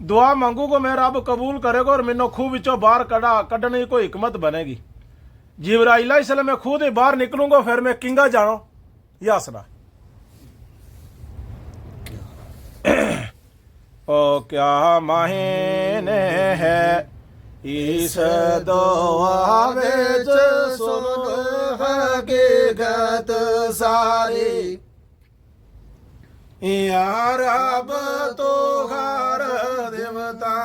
दुआ मांगू को मैं रब कबूल करेगा और मैनू खूह विचों बाहर कढ़ने की कोई हिकमत बनेगी। जिब्राइला इसलिए मैं खुद ही बाहर निकलूंगा, फिर मैं किंगा जानो या सुना। ओ क्या महीने है इस दुआ विच सुन हकीकत सारी, या रब तो हर देवता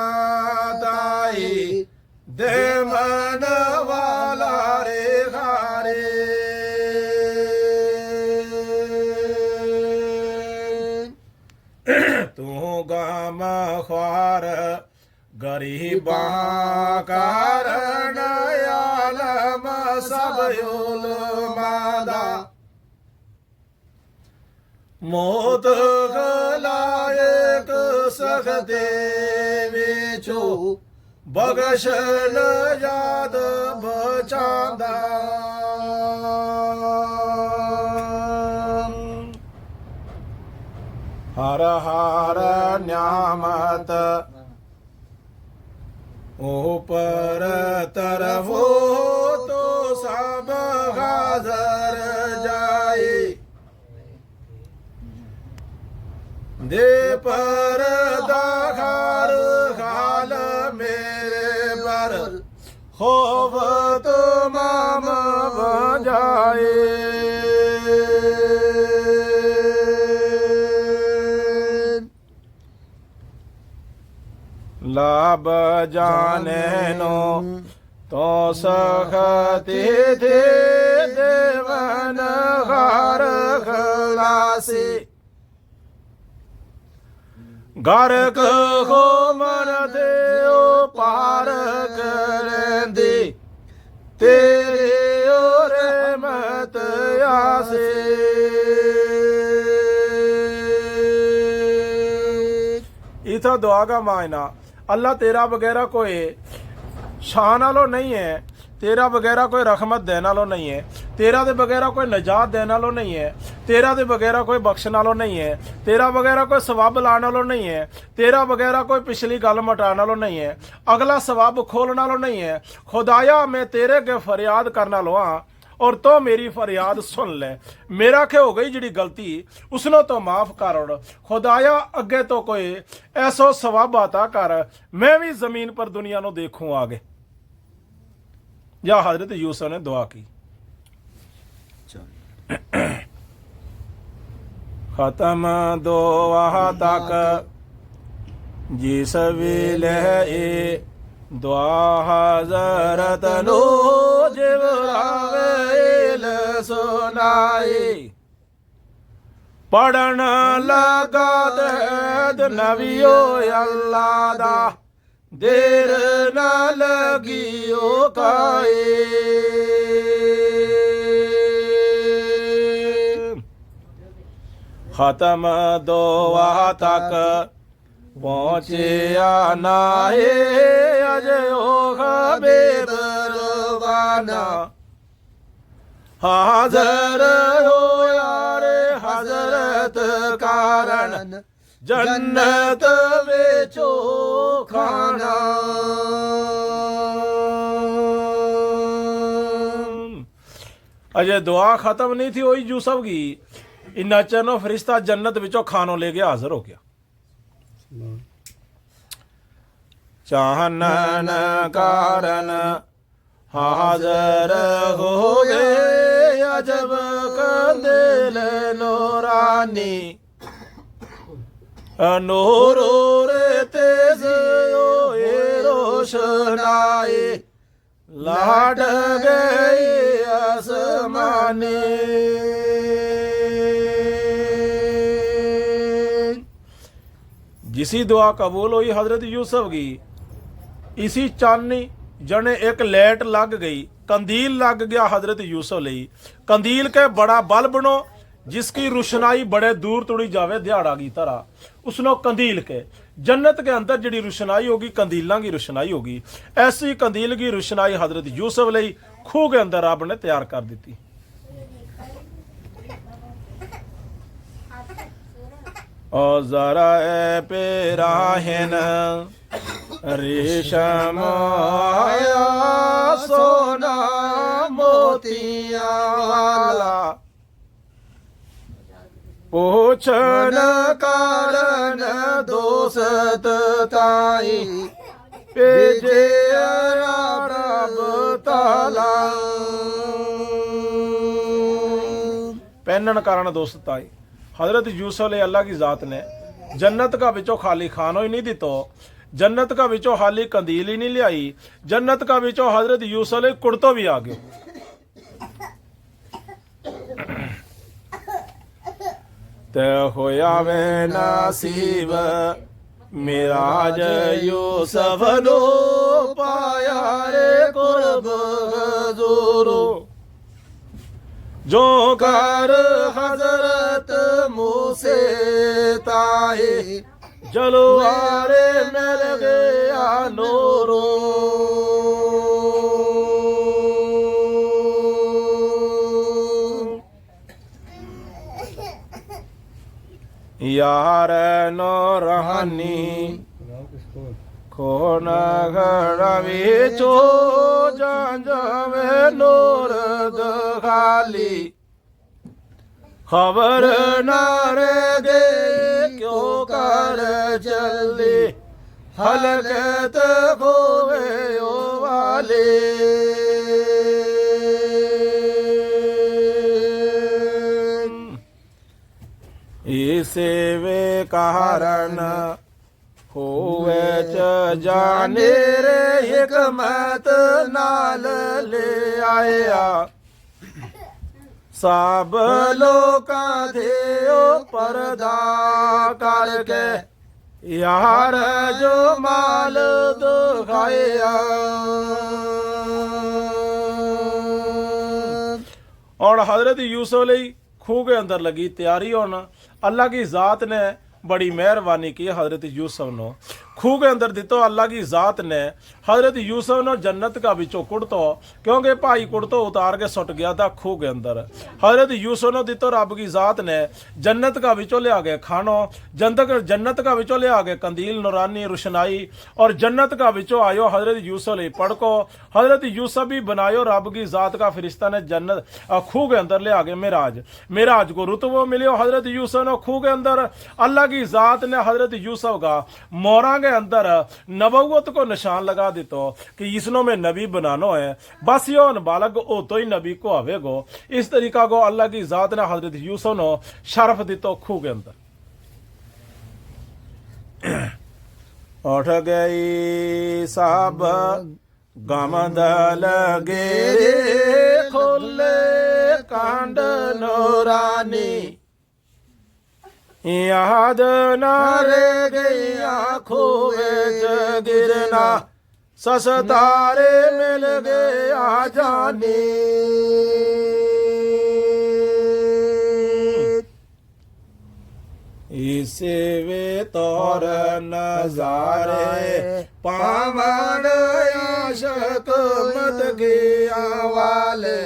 ताई दे मन वाला रे घारे। ਬਾਹ ਕਾਰਨ ਆਲਮ ਸਭ ਉਲਮਾ ਦਾ ਮੋਤ ਖਲਾਇਕ ਸਖਤੇ ਵਿਚੋ ਬਖਸ਼ਣ ਯਾਦ ਬਚਾਂਦਾ ਹਰ ਹਰ ਨਿਆਮਤ ਉਪਰ ਤਰਫੋ ਤੋ ਸਭ ਹਾਜ਼ਰ ਜਾਏ ਦੇ ਪਰਦਾ ਖਾਰ ਖਾਲ ਮੇਰੇ ਪਰ ਖੋਫ ਤਮਾਮ ਵਜਾਏ ਲਾਭ ਜਾਣੇ ਨੋ ਤੋ ਸਖਤੀ ਦੇ ਦੇਵਨ ਹਰ ਖਲਾਸੀ ਗਰਕ ਹੋ ਮਨ ਦੇਉ ਪਾਰ ਕਰੰਦੀ ਤੇਰੇ ਓ ਰਹਿਮਤ ਆਸੇ इथा दुआ का मायना अल्लाह तेरा वगैरह कोई शान वालो नहीं है, तेरा वगैरह कोई रहमत देने वालो नहीं है, तेरा दे वगैरह कोई नजात देने वालो नहीं है, तेरा दे वगैरह कोई बख्शण वालो नहीं है, तेरा वगैरह कोई सवाब लाने वालो नहीं है, तेरा वगैरह कोई पिछली गल मटाने वालो नहीं है, अगला सवाब खोलने वालो नहीं है। खुदाया मैं तेरे के फरियाद करने वालो हाँ और तो मेरी फरियाद सुन ले, मेरा के हो गई जिहड़ी गलती उसनों तो माफ कर। खुदाया अगे तो कोई ऐसो सवाब आता कर मैं भी जमीन पर दुनिया नो देखूं आगे। या हजरत यूसुफ ने दुआ की। खत्म दुआ तक जिस विले दुआ हजरत नो जिब्राइल सुनाई पढ़न लगा दे नबियो अल्लाह दा देर न लगियो काए। खत्म दुआ तक पहुँचिया नाहे अजयो हबीब रवाना हाजर हो यारे हजरत कारण जन्नत बेचो खाना। अजय दुआ खत्म नहीं थी हुई यूसुफ की, इन्ना चनो फरिश्ता जन्नत विचों खानो लेके हाजिर हो गया। चाहनन कारण हाजर हो गए अजब कंदिल नूरानी नूरो रे तेज होए रोशनाई लाड गए आसमानी। जिसी दुआ कबूल हुई हजरत यूसुफ की, इसी चांदनी जने एक लेट लग गई, कंदील लग गया हजरत यूसुफ लई। कंदील के बड़ा बल बनो जिसकी रोशनाई बड़े दूर तुड़ी जावे दिहाड़ा की तरह, उसनो कंदील के जन्नत के अंदर जिहड़ी रोशनाई होगी कंदीलों की रोशनाई होगी, ऐसी कंदील की रोशनाई हजरत यूसुफ लई खूह के अंदर रब ने तैयार कर दी। और जरा पे राहन रेशम आया सोना मोतिया वाला पूछन कारण दोस्त ताई भेजे रब ताला। पहनन कारण दोस्त ताई हजरत यूसुफ ने अल्लाह की जात ने जन्नत का बिचो खाली खानो ही नहीं दितो, जन्नत का बिचो खाली कंदील ही नहीं लियाई, जन्नत का बिचो हजरत यूसुफ ने कुर्तो भी आ गयो। ते होया वे नसीब ਮਿਰਾਜ ਯੂਸਫ ਨੂੰ ਪਾਇਆ ਰੇ ਕੁਰਬ ਹਜ਼ੂਰੋ ਜੋ ਕਰ ਹਜ਼ਰਤ ਮੂਸੇ ਤਾਏ ਜਲਵਾਰੇ ਮਿਲ ਗਿਆ ਨੂਰੋ ਯਾਰ ਨੂਰਾਨੀ ਕੋਨ ਘੜਾ ਵਿੱਚੋ ਜਾਂ ਜਾਵੇ ਨੂਰ ਦਖਾਲੀ ਖਬਰ ਨਾ ਰਹਿ ਗਈ ਕਿਉਂ ਕਰ ਚੱਲੇ ਹਲਕਤ ਖੋਵੇ ਓ ਵਾਲੇ ਇਸੇ ਵੇ ਕਾਰਨ ਹੋਵੇ ਚ ਜਾਣੇ ਰੇ ਹਕਮਤ ਨਾਲ ਲੈ ਆਇਆ ਸਭ ਲੋਕਾਂ ਦੇ ਓ ਪਰਦਾ ਕਰਕੇ ਯਾਰ ਜੋ ਮਾਲ ਦਿਖਾਇਆ और हजरत यूसुफ ਲਈ खूह के अंदर लगी तैयारी होना अल्लाह की ज़ात ने बड़ी मेहरबानी की हजरत यूसुफ नो खूह के अंदर दितो अल्लाह की ज़ात ने हजरत यूसुफ नो जन्नत का बिचो कुड़तो क्योंकि भाई कुड़तो उतार के सुट गया था खूह के अंदर हजरत यूसुफ नो दितो रब की ज़ात ने जन्नत का बिचो ले आगे खानो जन्नत का बिचो ले आगे कंदील नूरानी रोशनाई और जन्नत का बिचो आयो हजरत यूसुफ ले पढ़को हजरत यूसुफ भी बनायो रब की ज़ात का फरिश्ता ने जन्नत खूह के अंदर ले आगे मेराज को रुतबो मिलियो हजरत यूसुफ नो खूह के अंदर अल्लाह की ज़ात ने हजरत यूसुफ का मोरा के अंदर नबूवत को निशान लगा देतो कि इसनो में नबी बनानो है बस यो बालक ओ तो ही नबी को आवेगो इस तरीका को अल्लाह की ज़ात ने हजरत यूसुफ नो शरफ दितो खूह के अंदर उठ गई सब गमद लगे खुले कांड नूरानी याद ना रह गई आँखों में गिरना ससतारे मिल गया जाने इसे वे तौर नजारे पावन आशक मत गया वाले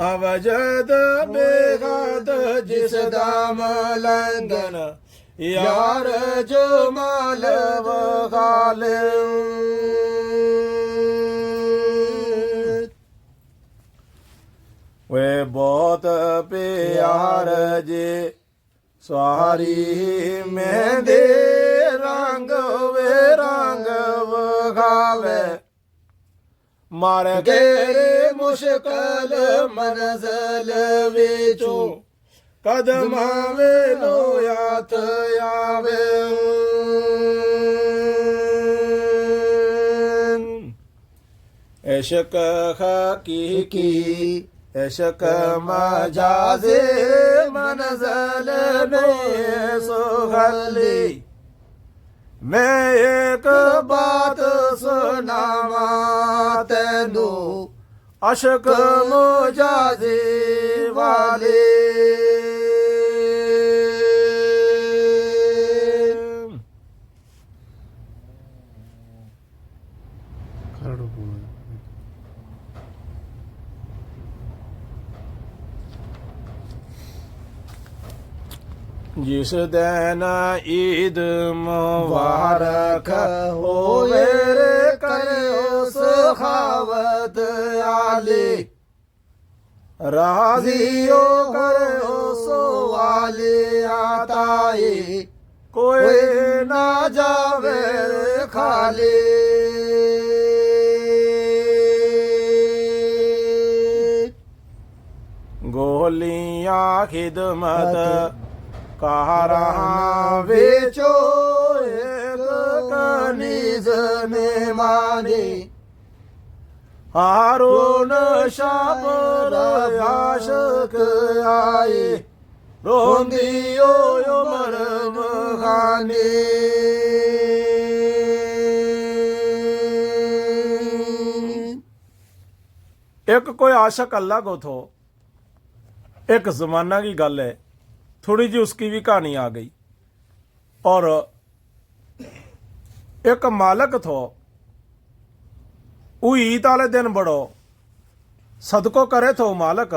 अवजद बेगाद जिस दाम लंगन यार जो माल बगाले वे बहुत प्यार जे सारी में दे रंग वे रंग बगावे मार गेरे मुश्किल मंजिल विचो कदम आवे नो यात आवे इश्क हकीकी इश्क मजाजे मंजिल में सुगली मैं एक बात सुनावा तेनू अशक मुजाजे वाले जिस दिन ईद मुबारक होवे रे करो सखावत आले राजियो करो सो वाले आताए कोई ना जावे रे खाले गोलियां खिदमत कारा वेचो एक कनीज ने माने हारून शापर आशक आए ਰੋਂਦੀ ਓ ਉਮਰ ਬਖਾਨੀ। एक कोई आशिक अल्लाह को थो, एक जमाना की गल है, थोड़ी जी उसकी भी कहानी आ गई। और एक मालक थो, वो ईद वाले दिन बड़ो सदको करे थो मालक,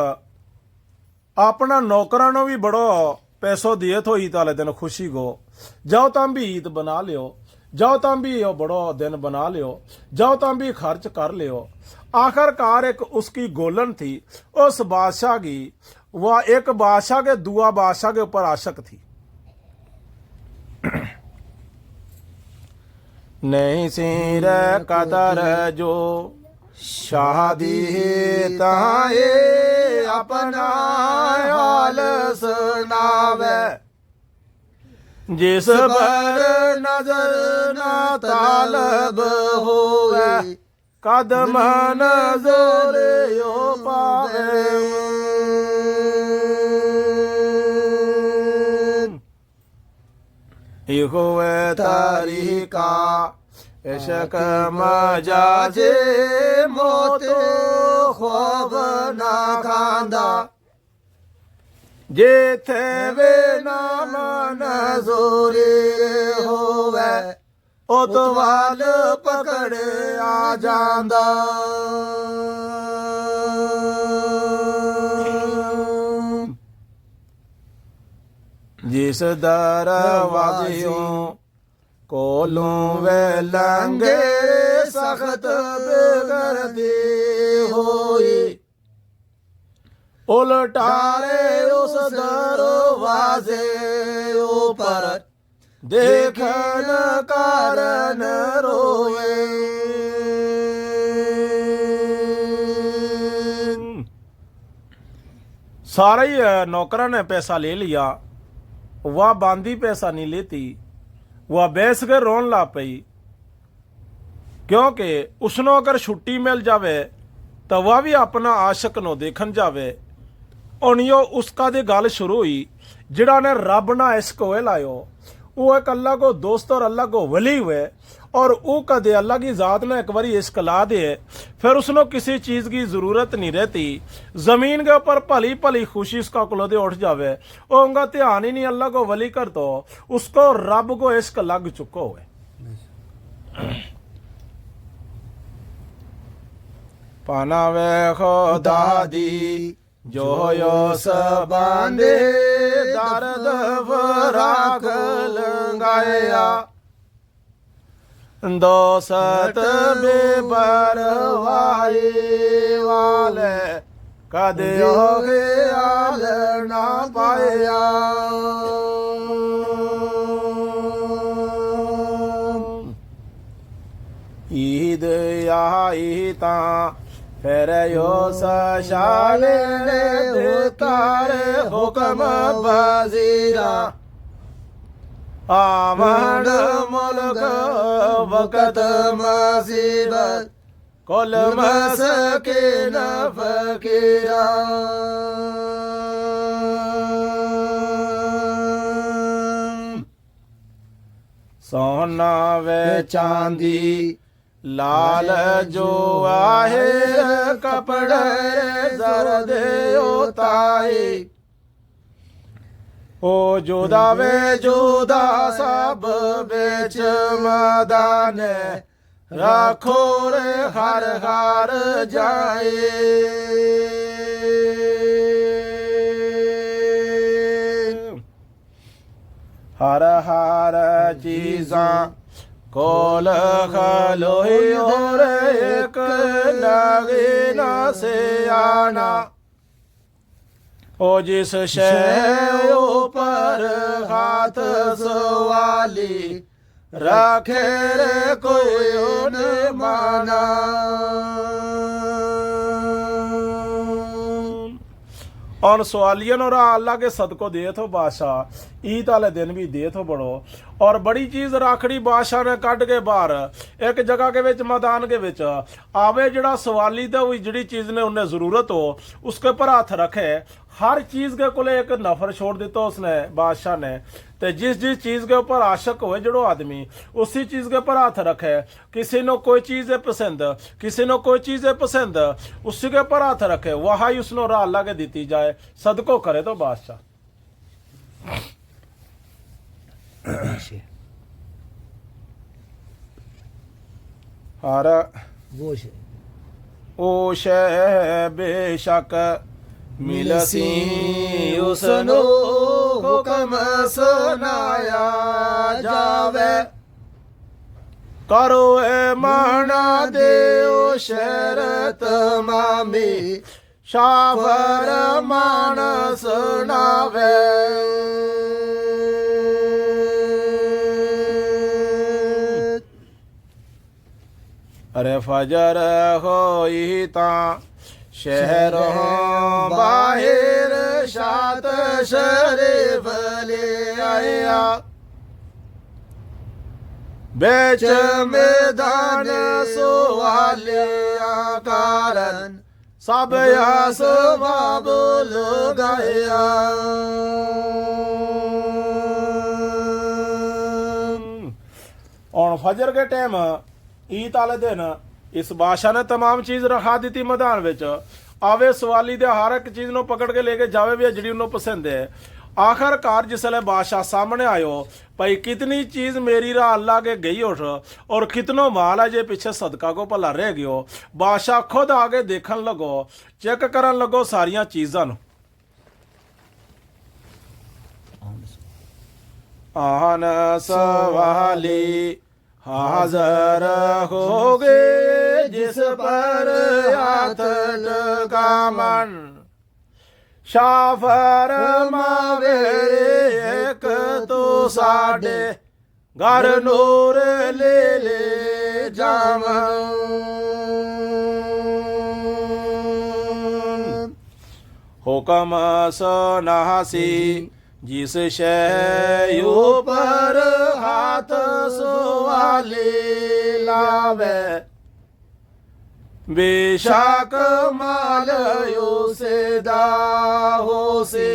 अपना नौकरां भी बड़ो पैसों दिए थो ईद वाले दिन खुशी को, जाओ तुम भी ईद बना लियो, जाओ तुम भी यो बड़ो दिन बना लियो, जाओ तुम भी खर्च कर लियो। आखिरकार एक उसकी गोलन थी, उस बादशाह की, वह एक बादशाह के दुआ बादशाह के ऊपर आशक थी। नहीं सिर कदर जो शादी ताए अपना हाल सुनावे, जिस पर नजर ना तालब होवे, कदम नजर यो पावे। इहो तरीका इश्क मजाजे मौत ख्वाब ना खांदा, जेथे वे नाम नजूरी होवे, उतवाल पकड़ आ जांदा। जिस दरवाज़ियों कोलों वे लंघे सख्त बेगर्दी होई, उलटारे उस दरवाजे ऊपर देखन कारण रोए। सारे ही नौकरा ने पैसा ले लिया, वह बांदी पैसा नहीं लेती, वह बैस कर रोन ला पई, क्योंकि उसनो अगर छुट्टी मिल जावे तो वह भी अपना आशिक नो देखन जावे। उनियो उसका दे गल शुरू हुई, जिड़ा ने रब ना इश्क होए लायो, वो एक अल्लाह को दोस्त और अल्लाह को वली हुए, और वो कदे अल्लाह की ज़ात ने एक बारी इश्क ला दे, फिर उसनो किसी चीज़ की ज़रूरत नहीं रहती। ज़मीन के ऊपर भली भली खुशी उसका कुलोदे उठ जावे, वो उनका ध्यान ही नहीं अल्लाह को वली कर, तो उसको रब को इश्क लग चुको हुए। पाना वे खुदा दी जो यो सबांदे, दर्द फराक लंगाया, दोस्त बेपरवाही वाले कदे हो ख्याल ना पाया। ईद आई ता फिर यो सशाले उतारे हुक्म वजीरा, आमद मुल्क वक़्त मुसीबत कुल मस्किन फकीरा। सोना वे चांदी लाल जो आहे, कपड़े जरद उताई, ओ जुदा वे जुदा सब बेच मदाने, रखो रे हर हर जाए। हर हर चीज़ा कोल खलोई, और एक लगे ना से आना, ओ जिस शय ऊपर हाथ सवाली, रखे रे कोई न माना। और सवालियन और अल्लाह के सदको दे थो बादशाह, ईद वाले दिन भी दे थो बड़ो, और बड़ी चीज राखड़ी बादशाह ने कट के बाहर एक जगह के विच मैदान के विच आवे जड़ा सवाली तो जिहड़ी चीज ने उन्हें जरूरत हो उसके ऊपर हाथ रखे। हर चीज के कोले एक नफर छोड़ दिता उसने बादशाह ने। ते जिस जिस चीज के ऊपर आशक होए जड़ो आदमी उसी चीज के ऊपर हाथ रखे। किसी ने कोई चीज है पसंद, किसी ने कोई चीज है पसंद, उसी के ऊपर हाथ रखे, वहां उसनो राह अल्लाह के दी जाए, सदको करे तो बादशाह। हर ओ शै बेशक मिलसी उसनो हुक्म सुनाया जावे। करो ए माना दे ओ शरत मामी शाफर मान सुनावे। अरे फजर होई ता शहरों बाहर शात शरीफ ले आया। बेच मैदान सुवालिया कारण सब असबाब लगाया। और फजर के टाइम ईद वाले दिन इस बादशाह ने तमाम चीज रखा दी मैदान विच। आवे सवाली दे हर एक चीज नो पकड़ के लेके जावे भी जिहड़ी उन्होंने पसंद है। आखिरकार जिसले बादशाह सामने आयो भाई कितनी चीज मेरी राह अल्लाह के गई उठ और कितनो माल है जे पीछे सदका को भला रह गयो। बादशाह खुद आगे देखन लगो, चेक करन लगो सारिया चीजां नु। आन सवाली हाजर हो गए जिस पर हाथ लगा मन। शाफर मावे एक तो साडे घर नूर ले जावन। हुक्म सनासी जिस शैयू पर हाथ सवाली लावे। बेशक माल से दाहो से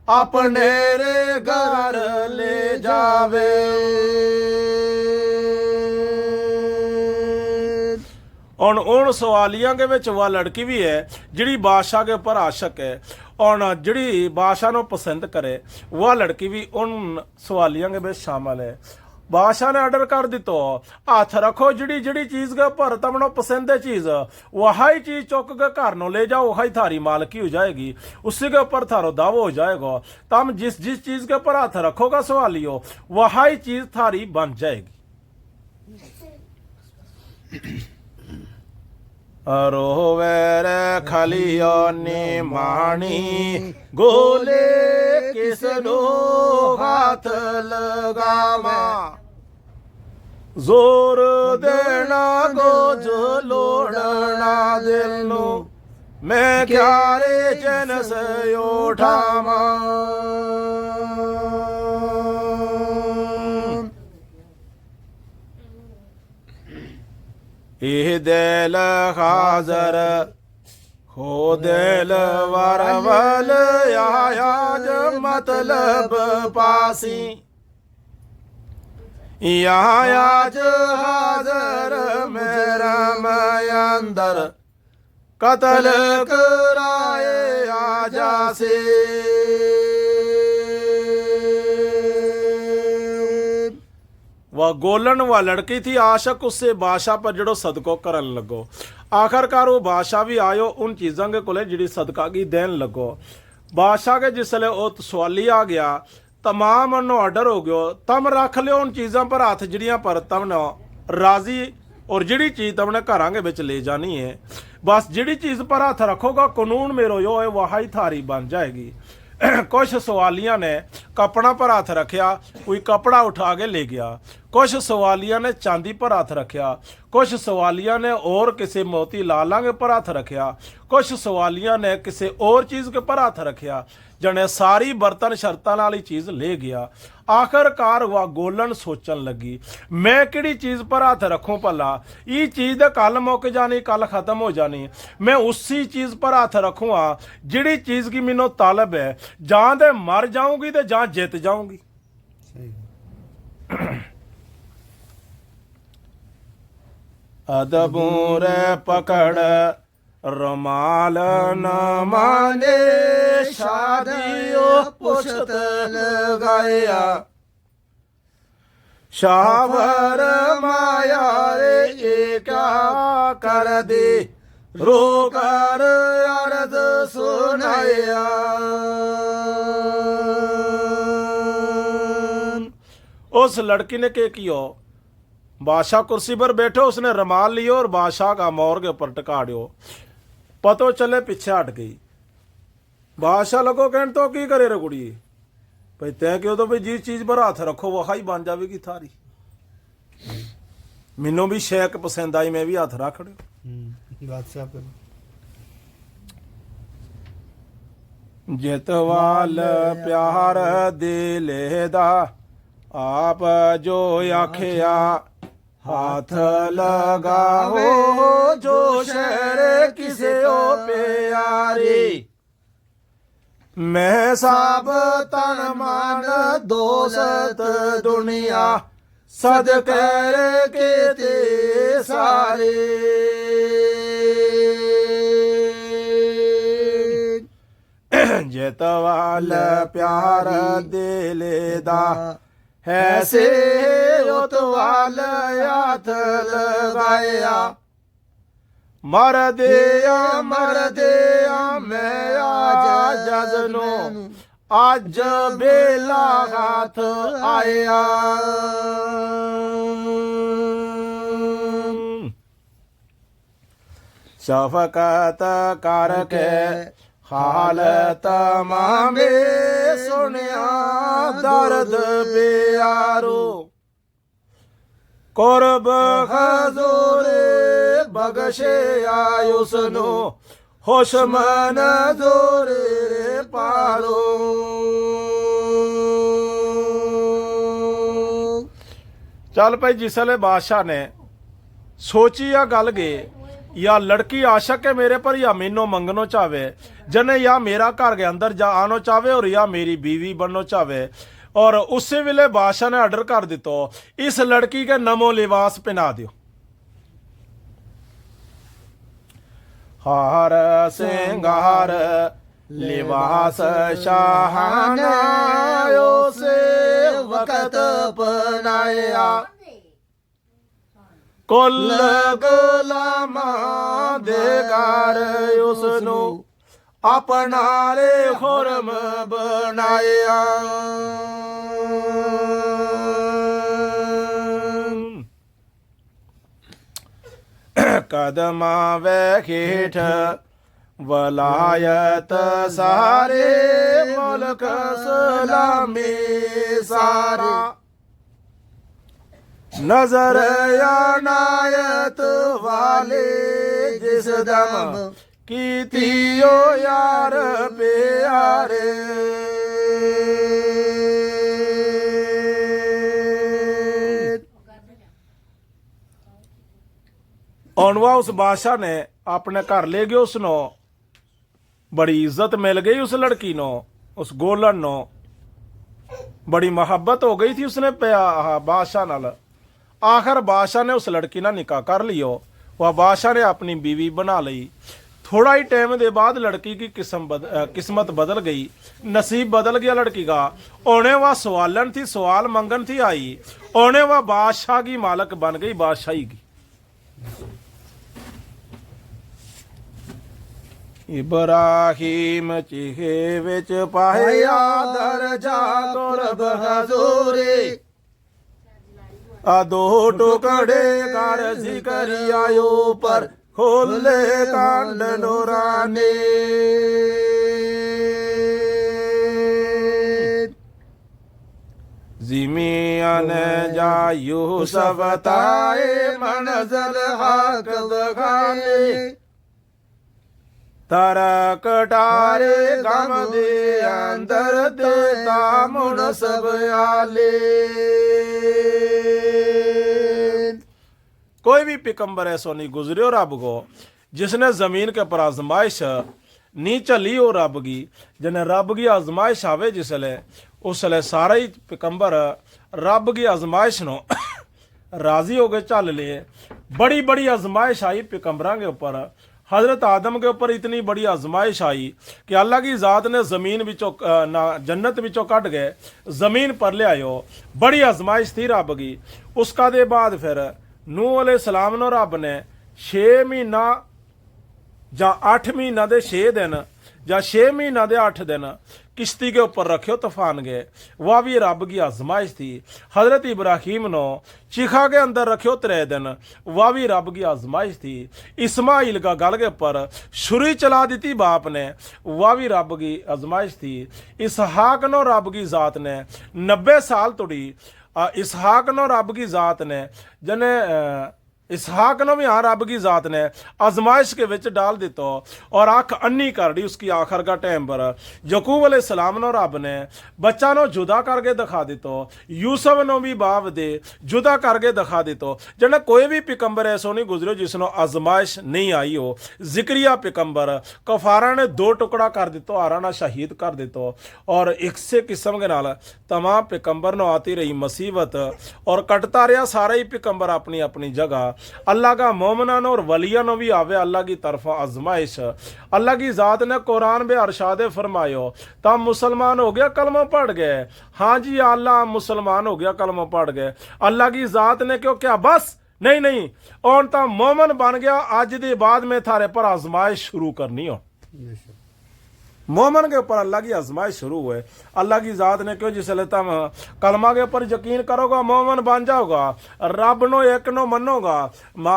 अपने रे घर ले जावे। और उन सवालियां के विच वह लड़की भी है जिहड़ी बादशाह के ऊपर आशक है और जिहड़ी बादशाह को पसंद करे। वह लड़की भी उन सवालियां के विच शामिल है। बादशाह ने ऑर्डर कर दितो हाथ रखो जिहड़ी जिहड़ी चीज के ऊपर तमनो पसंद है चीज वही चीज चुक के घर नो ले जाओ, वही थारी मालकी हो जाएगी, उसी के ऊपर थारो दावो हो जाएगा। तम जिस जिस चीज के ऊपर हाथ रखोगा सवालियो वही चीज थारी बन जाएगी। रोवे रे खलियो निमाणी गोले किसनो हाथ लगावा। जोर देना को जो लोड़ना दिल नो मैं क्यारे चैन से उठावा। एह दिल हाजर हो दिल वरवल आयाज मतलब पासी। आज हाजर मेरा मैं अंदर कत्ल कराए आजा से। वह गोलन वह लड़की थी आशक, उससे बादशाह पर जड़ो सदको करन लगो। आखिरकार वो बादशाह भी आयो उन चीज़ों के कोले जिड़ी सदका की देन लगो। बादशाह के जिसले वो सवाली आ गया तमाम उन्होंने ऑर्डर हो गयो तम रख लियो उन चीज़ों पर हाथ जिड़ियां पर तमने राजी और जिड़ी चीज़ तमने घरां के विच ले जानी है। बस जिड़ी चीज़ पर हाथ रखोगा कानून मेरो यो है वही थारी बन जाएगी। कुछ सवालियां ने कपड़ा पर हाथ रखा, कोई कपड़ा उठा के ले गया, ਕੁਛ ਸਵਾਲੀਆਂ ਨੇ ਚਾਂਦੀ ਪਰ ਹੱਥ ਰੱਖਿਆ, ਕੁਛ ਸਵਾਲੀਆਂ ਨੇ और ਕਿਸੇ ਮੋਤੀ ਲਾਲਾਂਗੇ ਪਰ ਹੱਥ ਰੱਖਿਆ, ਕੁਛ ਸਵਾਲੀਆਂ ਨੇ ਕਿਸੇ और ਚੀਜ਼ ਕੇ ਪਰ ਹੱਥ ਰੱਖਿਆ। ਜਣੇ ਸਾਰੀ ਬਰਤਨ ਸ਼ਰਤਾਂ ਨਾਲ ਹੀ ਚੀਜ਼ ਲੈ ਗਿਆ। ਆਖਰਕਾਰ ਵਾ ਗੋਲਨ ਸੋਚਣ ਲੱਗੀ, ਮੈਂ ਕਿਹੜੀ ਚੀਜ਼ ਪਰ ਹੱਥ ਰੱਖੂं ਭਲਾ, ਇਹ ਚੀਜ਼ ਤਾਂ ਕੱਲ ਮੁੱਕ ਜਾਣੀ, ਕੱਲ ਖਤਮ ਹੋ ਜਾਣੀ। ਮੈਂ ਉसी ਚੀਜ਼ ਪਰ ਹੱਥ ਰੱਖੂੰਗਾ ਜਿਹੜੀ ਚੀਜ਼ ਕੀ ਮੈਨੂੰ ਤਾਲਬ ਹੈ, ਜਾਂ ਤੇ ਮਰ ਜਾਊਂਗੀ ਤੇ ਜਾਂ ਜਿੱਤ ਜਾਊਂਗੀ। अदबों रे पकड़ रुमाल न माने, शादियों पुछत लगाया, शावर माया रे ये क्या कर दे, रो कर अर्ज सुनाया। उस लड़की ने क्या किया, बादशाह कुर्सी पर बैठो, उसने रुमाल लियो और बादशाह का मोर के ऊपर टिका दियो। पतो चले पीछे हट गई। बादशाह लगो कहन तो की करे रे कुड़ी, भाई तय क्यों तो भाई जिस चीज पर हाथ रखो वो ही बन जाएगी थारी। मैनू भी शेक पसंद आई, मैं भी हाथ रख दियो। बादशाह जितवाल प्यार दिले दा, आप जो आखिया हाथ लगाओ, जो शहर किसे ओ प्यारी, मैं सब तन मन दौलत दुनिया सदके के ते सारे। जितवाल प्यार दिले दा, ऐसे उतवाल हाथ लगाया, मर दिया मैं आज जजनो, आज बेला हाथ आया। शफकत करके हालत मामे सुनिया, दर्द प्यारो कुर्ब हजूरे बगशे आयुसनो, होशमन जोरे पारो। चल भाई, जिसले बादशाह ने सोची या गल गए, या लड़की आशक है मेरे पर, या मैनो मंगनो चाहे, जने या मेरा घर के अंदर जा आनो चाहे और या मेरी बीवी बनना चाहे। और उसी वेले बादशाह ने ऑर्डर कर दितो, इस लड़की के नमो लिबास पहना दियो। हार सिंगार लिबास शाहाना से वक्त पहनाया, कुल गुलामा देगार उसनु अपना रे खुरम बनाया। कदमा वे खेठ वलायत सारे, मुल्क सलामी सारा, नजर अनायत वाले जिस दम की थियो यार प्यारे। औनवा उस बादशाह ने अपने घर ले गए, उसनो बड़ी इज्जत मिल गई, उस लड़की नो, उस गोलन नो बड़ी मोहब्बत हो गई थी उसने बादशाह नाल। आखिर बादशाह ने उस लड़की ना निकाह कर लियो, वह बादशाह ने अपनी बीवी बना ली। थोड़ा ही टाइम के बाद लड़की की किस्मत बदल गई, नसीब बदल गया लड़की का। ओने वह सवालन थी, सवाल मंगन थी आई, ओने वह बादशाह की मालक बन गई, बादशाही की। इब्राहिम चीहे विच पाया दरजा कुर्ब हजूरे, दो टुकड़े कर जिक्रियायो पर खोले कांड नूरानी। जिमिया ने जा यूसुफ ताए मंज़िल हक दिखाने तारा कटारे गम दे अंदर ते तामुन सब आले। कोई भी पैगंबर ऐसा नहीं गुजरे रब को जिसने जमीन के पर आजमाइश नहीं चली हो रब की। जिन्हें रब की आजमाइश आवे जिसले उसले सारा ही पैगंबर रब की आजमाइश नो राजी हो गए चल लिए। बड़ी बड़ी आजमाइश आई पैगंबरां के ऊपर। हजरत आदम के ऊपर इतनी बड़ी आजमाइश आई कि अल्लाह की ज़ात ने ज़मीन बिचों ना जन्नत बिचों कट गए ज़मीन पर ले आयो। बड़ी आजमाइश थी रब की। उसका दे बाद फिर नूह अलैहिस्सलाम नो रब ने 6 महीना ਜਾਂ 8 महीना दे 6 दिन ਜਾਂ 6 महीना दे 8 दिन किश्ती के ऊपर रखियो तूफान गए। वह भी रब की आजमाइश थी। हजरत इब्राहिम नो चिखा के अंदर रखियो 3 दिन। वह भी रब की आजमाइश थी। इस्माइल का गल के ऊपर छुरी चला दी थी बाप ने। वह भी रब की आजमाइश थी। इसहाक नो रब की ज़ात ने 90 साल तोड़ी। इसहाक नो रब की ज़ात ने जने इसहाक ने भी हाँ रब की ज़ात ने आजमाइश के विच डाल दितो और आँख अन्नी कर दी उसकी आखिर का टाइम पर। यकूब अलैहिस्सलाम नो रब ने बच्चा नो जुदा करके दिखा दितो। यूसुफ नो भी बाप दे जुदा करके दिखा दितो। जने कोई भी पैगंबर ऐसो नहीं गुजरो जिसनो आजमाइश नहीं आई हो। जिक्रिया पैगंबर कफारा ने 2 टुकड़ा कर दितो, आराना शहीद कर दितो। और इसे किस्म के नाल तमाम पैगंबर नो आती रही मुसीबत और कटता रहा सारा ही पैगंबर अपनी अपनी जगह। अल्लाह का मोमना और वलिया नो भी आवे अल्लाह की तरफ आजमाइश। अल्लाह की ज़ात ने कुरान में अरशाद फरमायो तब मुसलमान हो गया कलमा पढ़ गए। हाँ जी अल्लाह मुसलमान हो गया कलमा पढ़ गए। अल्लाह की ज़ात ने क्यों क्या बस नहीं नहीं और तो मोमन बन गया। अज के बाद में थारे पर आजमाइश शुरू करनी हो। मोमन के ऊपर अल्लाह की आजमाइश शुरू हुए। अल्लाह की ज़ात ने क्यों जिसले तुम कलमा के ऊपर यकीन करोगा मोमन बन जाओगा। रब नो एक नो मनोगा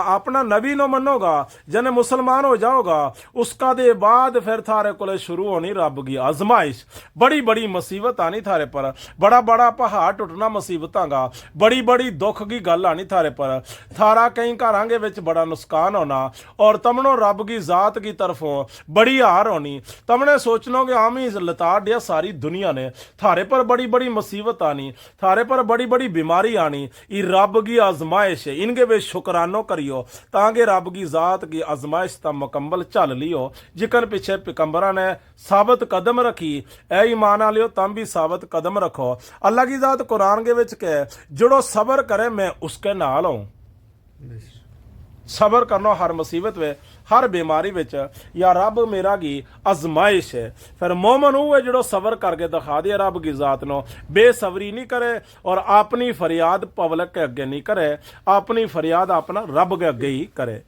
अपना नबी नो मनोगा जने मुसलमान हो जाओगा। उसका दे बाद फिर थारे को शुरू होनी रब की आजमाइश। बड़ी बड़ी मुसीबत आनी थारे पर। बड़ा बड़ा पहाड़ टुटना मुसीबतां का। बड़ी बड़ी दुख की गल आनी थारे पर। थारा कई घरां के विच बड़ा नुकसान होना और तमनो रब की ज़ात की तरफों बड़ी हार होनी। तमने सोचनो कि आम ही लताड़ दिया सारी दुनिया ने। थारे पर बड़ी बड़ी मुसीबत आनी, थारे पर बड़ी बड़ी बीमारी आनी। ये रब की आजमाइश है। इनके वे शुक्रानो करियो ताकि रब की ज़ात की आजमाइश तक मुकम्मल चल लियो। जिकन पीछे पैगंबरां ने साबित कदम रखी ए ईमान आलियो तम भी साबित कदम रखो। अल्लाह की ज़ात कुरान के विच कहे जड़ो सबर करे मैं उसके नाल हूं। सबर करनो हर मुसीबत वे हर बीमारी विच या रब मेरा की आजमाइश है। फिर मोमन वो है जो सबर करके दिखा दिया रब की ज़ात नो। बेसबरी नहीं करे और अपनी फरियाद पब्लिक के अगे नहीं करे। अपनी फरियाद अपना रब के अगे ही करे।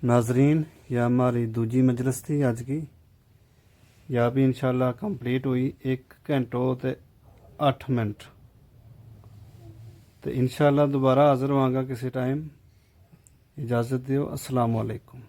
नाजरीन यह हमारी दूजी मजलिस थी अज की। यह भी इंशाल्लाह कंप्लीट हुई 1 घंटों ते 8 मिनट। तो इंशाल्लाह दोबारा हाज़िर होवांगा किसी टाइम। इजाज़त दियो। अस्सलाम वालेकुम।